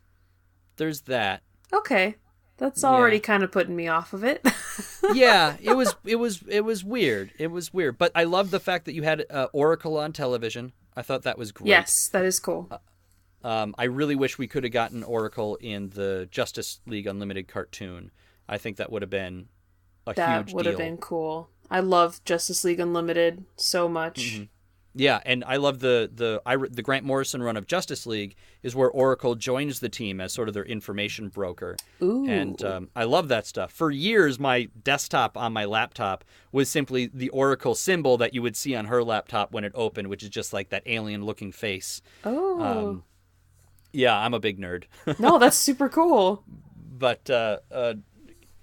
Speaker 1: there's that.
Speaker 2: Okay. That's already kind of putting me off of it.
Speaker 1: Yeah, it was weird. It was weird, but I love the fact that you had Oracle on television. I thought that was great.
Speaker 2: Yes, that is cool.
Speaker 1: I really wish we could have gotten Oracle in the Justice League Unlimited cartoon. I think that would have been a huge deal.
Speaker 2: That would have been cool. I love Justice League Unlimited so much.
Speaker 1: Mm-hmm. Yeah, and I love the Grant Morrison run of Justice League is where Oracle joins the team as sort of their information broker.
Speaker 2: Ooh.
Speaker 1: And I love that stuff. For years, my desktop on my laptop was simply the Oracle symbol that you would see on her laptop when it opened, which is just like that alien-looking face.
Speaker 2: Oh.
Speaker 1: Yeah, I'm a big nerd.
Speaker 2: No, that's super cool.
Speaker 1: But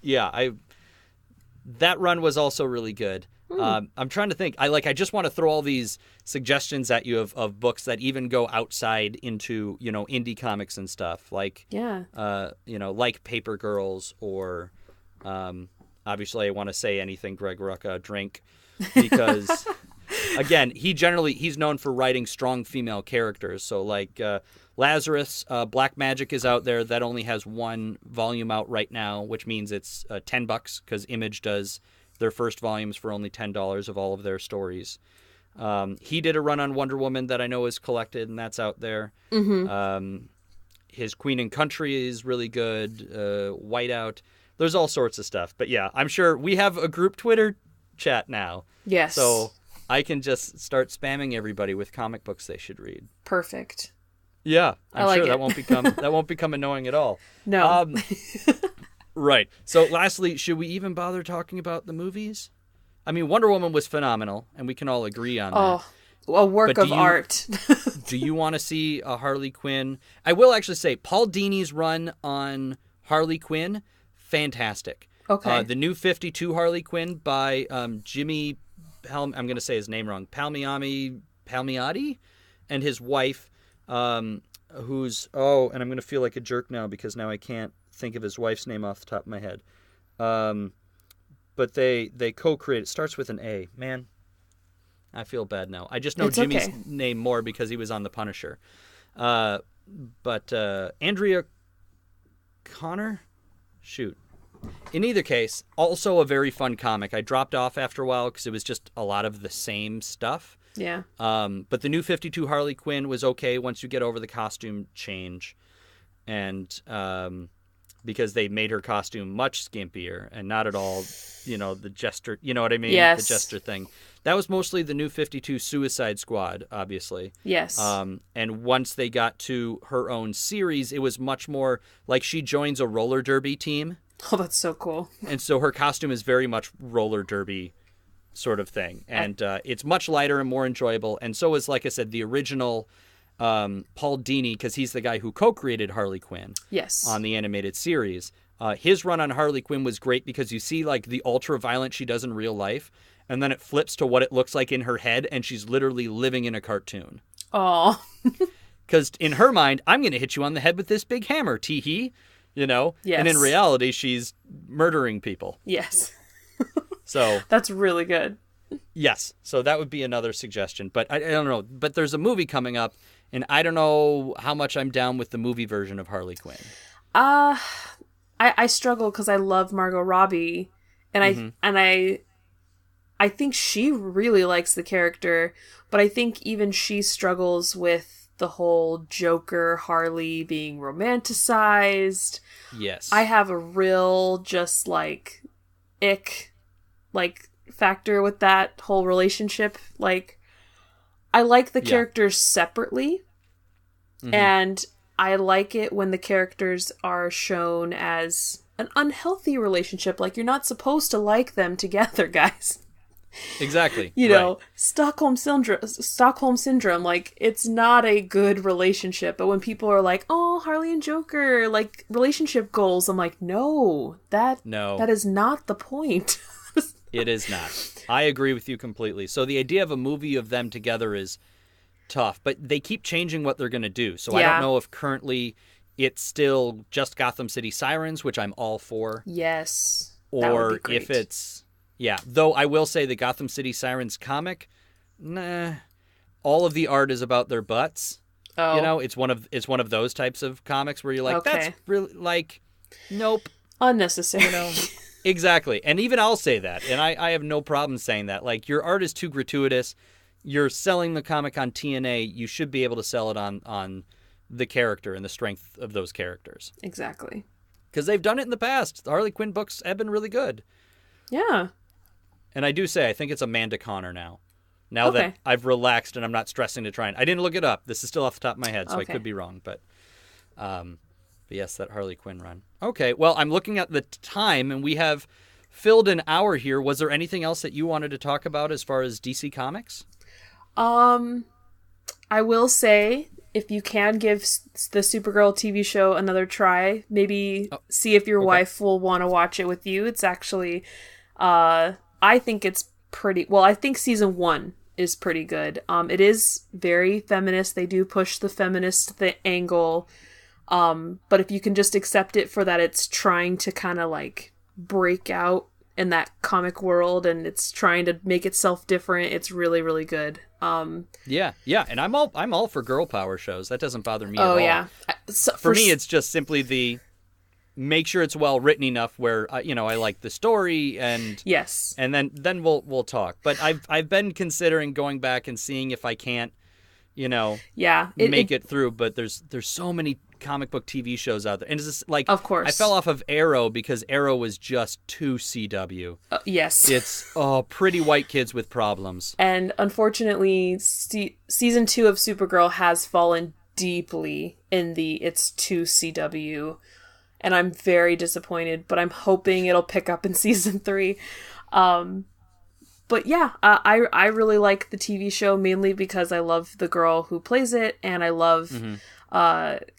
Speaker 1: yeah, that run was also really good. I'm trying to think. I just want to throw all these suggestions at you of books that even go outside into, indie comics and stuff. Like, like Paper Girls or, obviously I want to say anything Greg Rucka, Drink, because, again, he's known for writing strong female characters. So, like, Lazarus, Black Magic is out there. That only has one volume out right now, which means it's $10 because Image does their first volumes for only $10 of all of their stories. He did a run on Wonder Woman that I know is collected, and that's out there. Mm-hmm. His Queen and Country is really good. Whiteout. There's all sorts of stuff. But yeah, I'm sure we have a group Twitter chat now.
Speaker 2: Yes.
Speaker 1: So I can just start spamming everybody with comic books they should read.
Speaker 2: Perfect.
Speaker 1: Yeah, I'm
Speaker 2: like
Speaker 1: sure
Speaker 2: it.
Speaker 1: that won't become annoying at all.
Speaker 2: No.
Speaker 1: Right. So lastly, should we even bother talking about the movies? I mean, Wonder Woman was phenomenal, and we can all agree on that.
Speaker 2: Oh, a work of art.
Speaker 1: Do you want to see a Harley Quinn? I will actually say Paul Dini's run on Harley Quinn, fantastic.
Speaker 2: Okay.
Speaker 1: The new 52 Harley Quinn by Jimmy, I'm going to say his name wrong, Palmiotti, and his wife, who's, and I'm going to feel like a jerk now because now I can't think of his wife's name off the top of my head. But they co-create. It starts with an A. Man, I feel bad now. I just know
Speaker 2: It's
Speaker 1: Jimmy's
Speaker 2: okay.
Speaker 1: name more because he was on The Punisher. But Andrea Connor? Shoot. In either case, also a very fun comic. I dropped off after a while because it was just a lot of the same stuff.
Speaker 2: Yeah.
Speaker 1: But the new 52 Harley Quinn was okay once you get over the costume change. And because they made her costume much skimpier and not at all, the jester, you know what I mean?
Speaker 2: Yes.
Speaker 1: The jester thing. That was mostly the new 52 Suicide Squad, obviously.
Speaker 2: Yes.
Speaker 1: And once they got to her own series, it was much more like she joins a roller derby team.
Speaker 2: Oh, that's so cool.
Speaker 1: And so her costume is very much roller derby sort of thing. And it's much lighter and more enjoyable. And so is, like I said, the original Paul Dini, because he's the guy who co-created Harley Quinn.
Speaker 2: Yes.
Speaker 1: On the animated series. His run on Harley Quinn was great because you see like the ultra violent she does in real life, and then it flips to what it looks like in her head, and she's literally living in a cartoon.
Speaker 2: Oh.
Speaker 1: Because in her mind, I'm going to hit you on the head with this big hammer, tee-hee,
Speaker 2: Yes.
Speaker 1: And in reality, she's murdering people.
Speaker 2: Yes.
Speaker 1: So
Speaker 2: that's really good.
Speaker 1: Yes. So that would be another suggestion. But I don't know. But there's a movie coming up, and I don't know how much I'm down with the movie version of Harley Quinn.
Speaker 2: I struggle because I love Margot Robbie, and I think she really likes the character, but I think even she struggles with the whole Joker Harley being romanticized.
Speaker 1: Yes.
Speaker 2: I have a real just like ick factor with that whole relationship. Like, I like the characters separately, and I like it when the characters are shown as an unhealthy relationship. Like, you're not supposed to like them together, guys.
Speaker 1: Exactly.
Speaker 2: You know, Stockholm syndrome. Like, it's not a good relationship. But when people are like, "Oh, Harley and Joker, like relationship goals," I'm like, "No, that is not the point."
Speaker 1: It is not. I agree with you completely. So the idea of a movie of them together is tough, but they keep changing what they're going to do. So I don't know if currently it's still just Gotham City Sirens, which I'm all for.
Speaker 2: Yes.
Speaker 1: Or if it's, though I will say the Gotham City Sirens comic, all of the art is about their butts.
Speaker 2: Oh.
Speaker 1: You know, it's one of those types of comics where you're like, that's really like, nope.
Speaker 2: Unnecessary.
Speaker 1: You know? Exactly. And even I'll say that. And I have no problem saying that. Like, your art is too gratuitous. You're selling the comic on TNA. You should be able to sell it on the character and the strength of those characters.
Speaker 2: Exactly.
Speaker 1: Because they've done it in the past. The Harley Quinn books have been really good.
Speaker 2: Yeah.
Speaker 1: And I do say, I think it's Amanda Connor now. Now that I've relaxed and I'm not stressing to try and... I didn't look it up. This is still off the top of my head, so I could be wrong. But yes, that Harley Quinn run. Okay, well, I'm looking at the time, and we have filled an hour here. Was there anything else that you wanted to talk about as far as DC Comics?
Speaker 2: I will say, if you can give the Supergirl TV show another try, maybe see if your wife will want to watch it with you. It's actually, I think it's pretty, well, I think season 1 is pretty good. It is very feminist. They do push the feminist angle. But if you can just accept it for that, it's trying to kind of like break out in that comic world and it's trying to make itself different. It's really, really good.
Speaker 1: Yeah. And I'm all for girl power shows. That doesn't bother me at all.
Speaker 2: Oh yeah.
Speaker 1: For me, it's just simply the make sure it's well written enough where I like the story and
Speaker 2: yes,
Speaker 1: and then we'll talk. But I've been considering going back and seeing if I can't, make it through. But there's so many comic book TV shows out there, and it's just like,
Speaker 2: of course,
Speaker 1: I fell off of Arrow because Arrow was just too CW.
Speaker 2: Yes,
Speaker 1: it's pretty white kids with problems.
Speaker 2: And unfortunately, season 2 of Supergirl has fallen deeply in it's too CW, and I'm very disappointed. But I'm hoping it'll pick up in season 3. But yeah, I really like the TV show mainly because I love the girl who plays it, and I love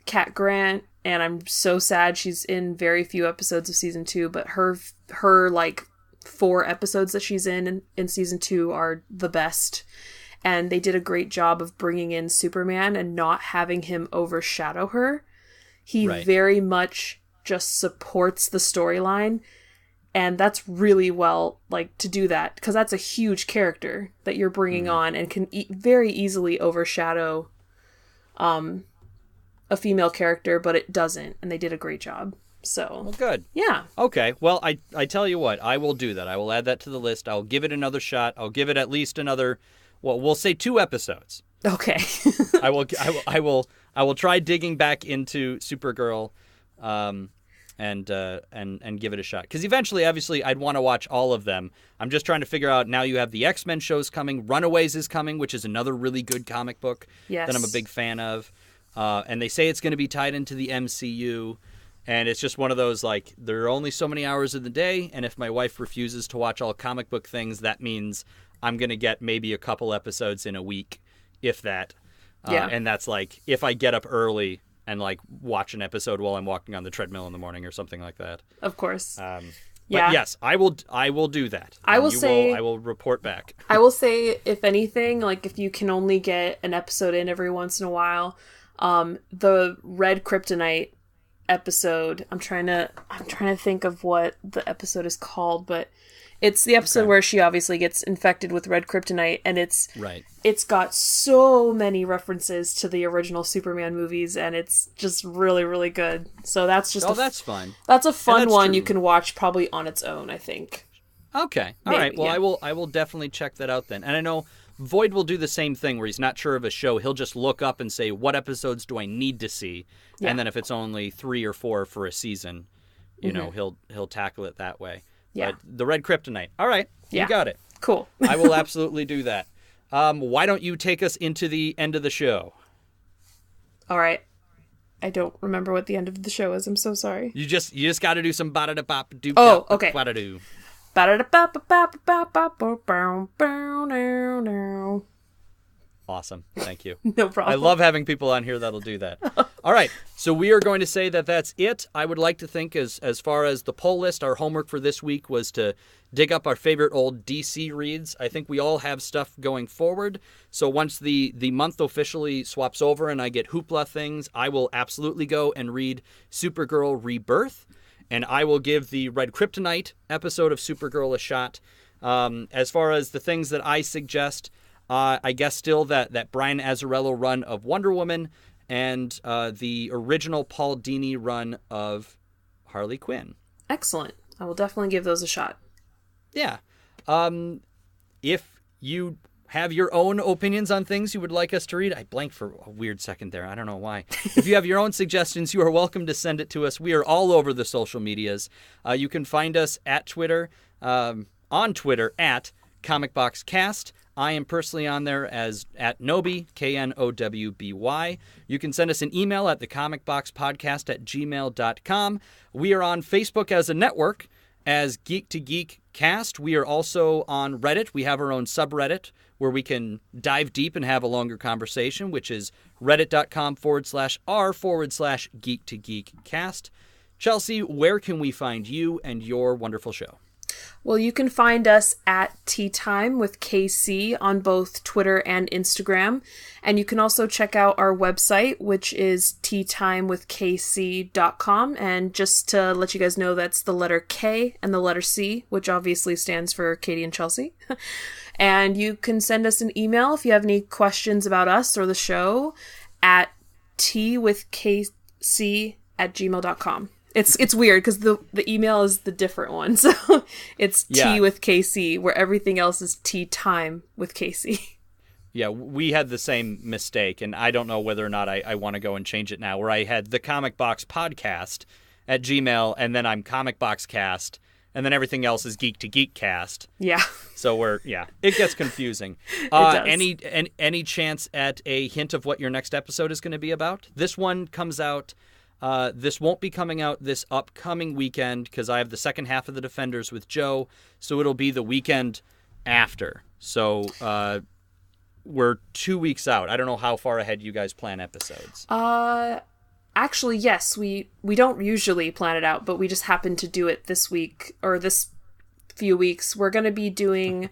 Speaker 2: Cat Grant, and I'm so sad she's in very few episodes of season 2, but her like 4 episodes that she's in season 2 are the best, and they did a great job of bringing in Superman and not having him overshadow her. He very much just supports the storyline, and that's really well, like, to do that, because that's a huge character that you're bringing on and can very easily overshadow a female character, but it doesn't, and they did a great job. So,
Speaker 1: well, good.
Speaker 2: Yeah.
Speaker 1: Okay. Well, I tell you what, I will do that. I will add that to the list. I'll give it another shot. I'll give it at least another, well, we'll say 2 episodes.
Speaker 2: Okay.
Speaker 1: I will try digging back into Supergirl, and give it a shot. Because eventually, obviously, I'd want to watch all of them. I'm just trying to figure out, now you have the X-Men shows coming. Runaways is coming, which is another really good comic book that I'm a big fan of. And they say it's going to be tied into the MCU. And it's just one of those, like, there are only so many hours in the day, and if my wife refuses to watch all comic book things, that means I'm going to get maybe a couple episodes in a week, if that. And that's like, if I get up early and, like, watch an episode while I'm walking on the treadmill in the morning or something like that.
Speaker 2: Of course.
Speaker 1: But yes, I will do that.
Speaker 2: I will
Speaker 1: report back.
Speaker 2: I will say, if anything, like, if you can only get an episode in every once in a while, the Red Kryptonite episode, I'm trying to think of what the episode is called, but it's the episode where she obviously gets infected with red kryptonite, and it's got so many references to the original Superman movies, and it's just really, really good. So that's just
Speaker 1: that's fun.
Speaker 2: That's a fun one you can watch probably on its own, I think.
Speaker 1: Okay. All right. Well, I will definitely check that out then. And I know Void will do the same thing where he's not sure of a show. He'll just look up and say, what episodes do I need to see? Yeah. And then if it's only 3 or 4 for a season, you know, he'll tackle it that way. Yeah. But the Red Kryptonite. All right. You got it.
Speaker 2: Cool.
Speaker 1: I will absolutely do that. Why don't you take us into the end of the show?
Speaker 2: All right. I don't remember what the end of the show is. I'm so sorry.
Speaker 1: You just got to do some ba-da-da-bop-do.
Speaker 2: Oh, okay.
Speaker 1: Ba-da-do. Awesome. Thank you.
Speaker 2: No problem.
Speaker 1: I love having people on here that'll do that. All right. So we are going to say that that's it. I would like to think as far as the poll list, our homework for this week was to dig up our favorite old DC reads. I think we all have stuff going forward. So once the month officially swaps over and I get Hoopla things, I will absolutely go and read Supergirl Rebirth. And I will give the Red Kryptonite episode of Supergirl a shot. As far as the things that I suggest, I guess still that Brian Azzarello run of Wonder Woman and the original Paul Dini run of Harley Quinn.
Speaker 2: Excellent. I will definitely give those a shot.
Speaker 1: Yeah. If you have your own opinions on things you would like us to read, I blanked for a weird second there. I don't know why. If you have your own suggestions, you are welcome to send it to us. We are all over the social medias. You can find us at Twitter, on Twitter at ComicBoxCast. I am personally on there as at Noby, KNOWBY. You can send us an email at thecomicboxpodcast@gmail.com. We are on Facebook as a network as Geek to Geek Cast. We are also on Reddit. We have our own subreddit where we can dive deep and have a longer conversation, which is reddit.com/r/Geek to Geek Cast. Chelsea, where can we find you and your wonderful show?
Speaker 2: Well, you can find us at Tea Time with KC on both Twitter and Instagram. And you can also check out our website, which is teatimewithkc.com. And just to let you guys know, that's the letter K and the letter C, which obviously stands for Katie and Chelsea. And you can send us an email if you have any questions about us or the show at teawithkc@gmail.com. It's weird because the email is the different one. So it's Tea with KC, where everything else is Tea Time with KC.
Speaker 1: Yeah, we had the same mistake, and I don't know whether or not I want to go and change it now, where I had the Comic Box Podcast at Gmail, and then I'm Comic Box Cast, and then everything else is Geek to Geek Cast.
Speaker 2: Yeah.
Speaker 1: So it gets confusing.
Speaker 2: It does.
Speaker 1: Any chance at a hint of what your next episode is going to be about? This one comes out... this won't be coming out this upcoming weekend because I have the second half of The Defenders with Joe, so it'll be the weekend after. So we're 2 weeks out. I don't know how far ahead you guys plan episodes.
Speaker 2: Actually, yes, we don't usually plan it out, but we just happened to do it this week, or this few weeks. We're going to be doing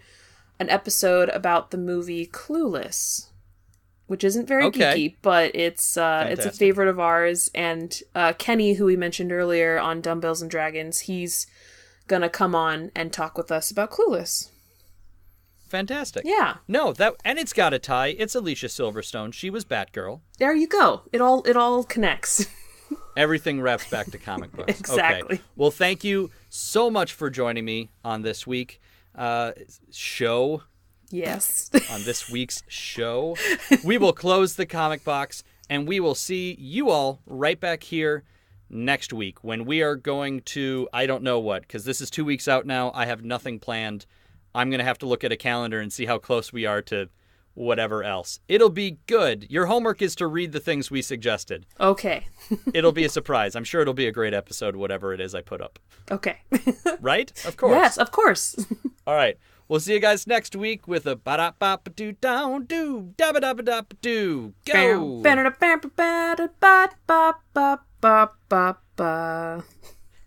Speaker 2: an episode about the movie Clueless, which isn't very geeky, but it's a favorite of ours. And Kenny, who we mentioned earlier on Dumbbells and Dragons, he's gonna come on and talk with us about Clueless.
Speaker 1: Fantastic.
Speaker 2: Yeah.
Speaker 1: No, and it's got a tie. It's Alicia Silverstone. She was Batgirl.
Speaker 2: There you go. It all connects.
Speaker 1: Everything wraps back to comic books.
Speaker 2: Exactly.
Speaker 1: Okay. Well, thank you so much for joining me on this week show.
Speaker 2: Yes.
Speaker 1: On this week's show, we will close the comic box, and we will see you all right back here next week when we are going to, I don't know what, because this is 2 weeks out now. I have nothing planned. I'm going to have to look at a calendar and see how close we are to whatever else. It'll be good. Your homework is to read the things we suggested.
Speaker 2: Okay.
Speaker 1: It'll be a surprise. I'm sure it'll be a great episode, whatever it is I put up.
Speaker 2: Okay.
Speaker 1: Right? Of course.
Speaker 2: Yes, of course.
Speaker 1: All right. We'll see you guys next week with a ba-da-ba-ba-doo-down-doo, da-ba-da-ba-da-ba-doo. Go!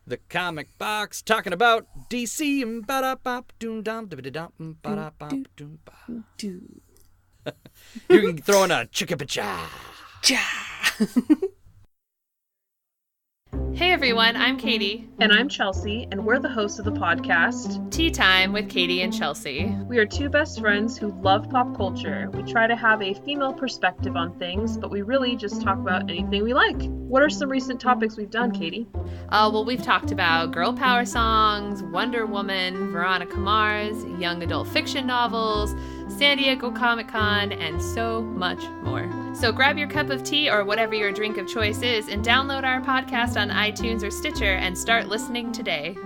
Speaker 1: The Comic Box talking about DC and ba-da-ba-doo-dum, you can throw in a chicka-pa-cha.
Speaker 6: Hey everyone, I'm Katie.
Speaker 2: And I'm Chelsea, and we're the hosts of the podcast
Speaker 6: Tea Time with Katie and Chelsea.
Speaker 2: We are two best friends who love pop culture. We try to have a female perspective on things, but we really just talk about anything we like. What are some recent topics we've done, Katie?
Speaker 6: Well, we've talked about girl power songs, Wonder Woman, Veronica Mars, young adult fiction novels, San Diego Comic-Con, and so much more. So grab your cup of tea or whatever your drink of choice is and download our podcast on iTunes or Stitcher and start listening today.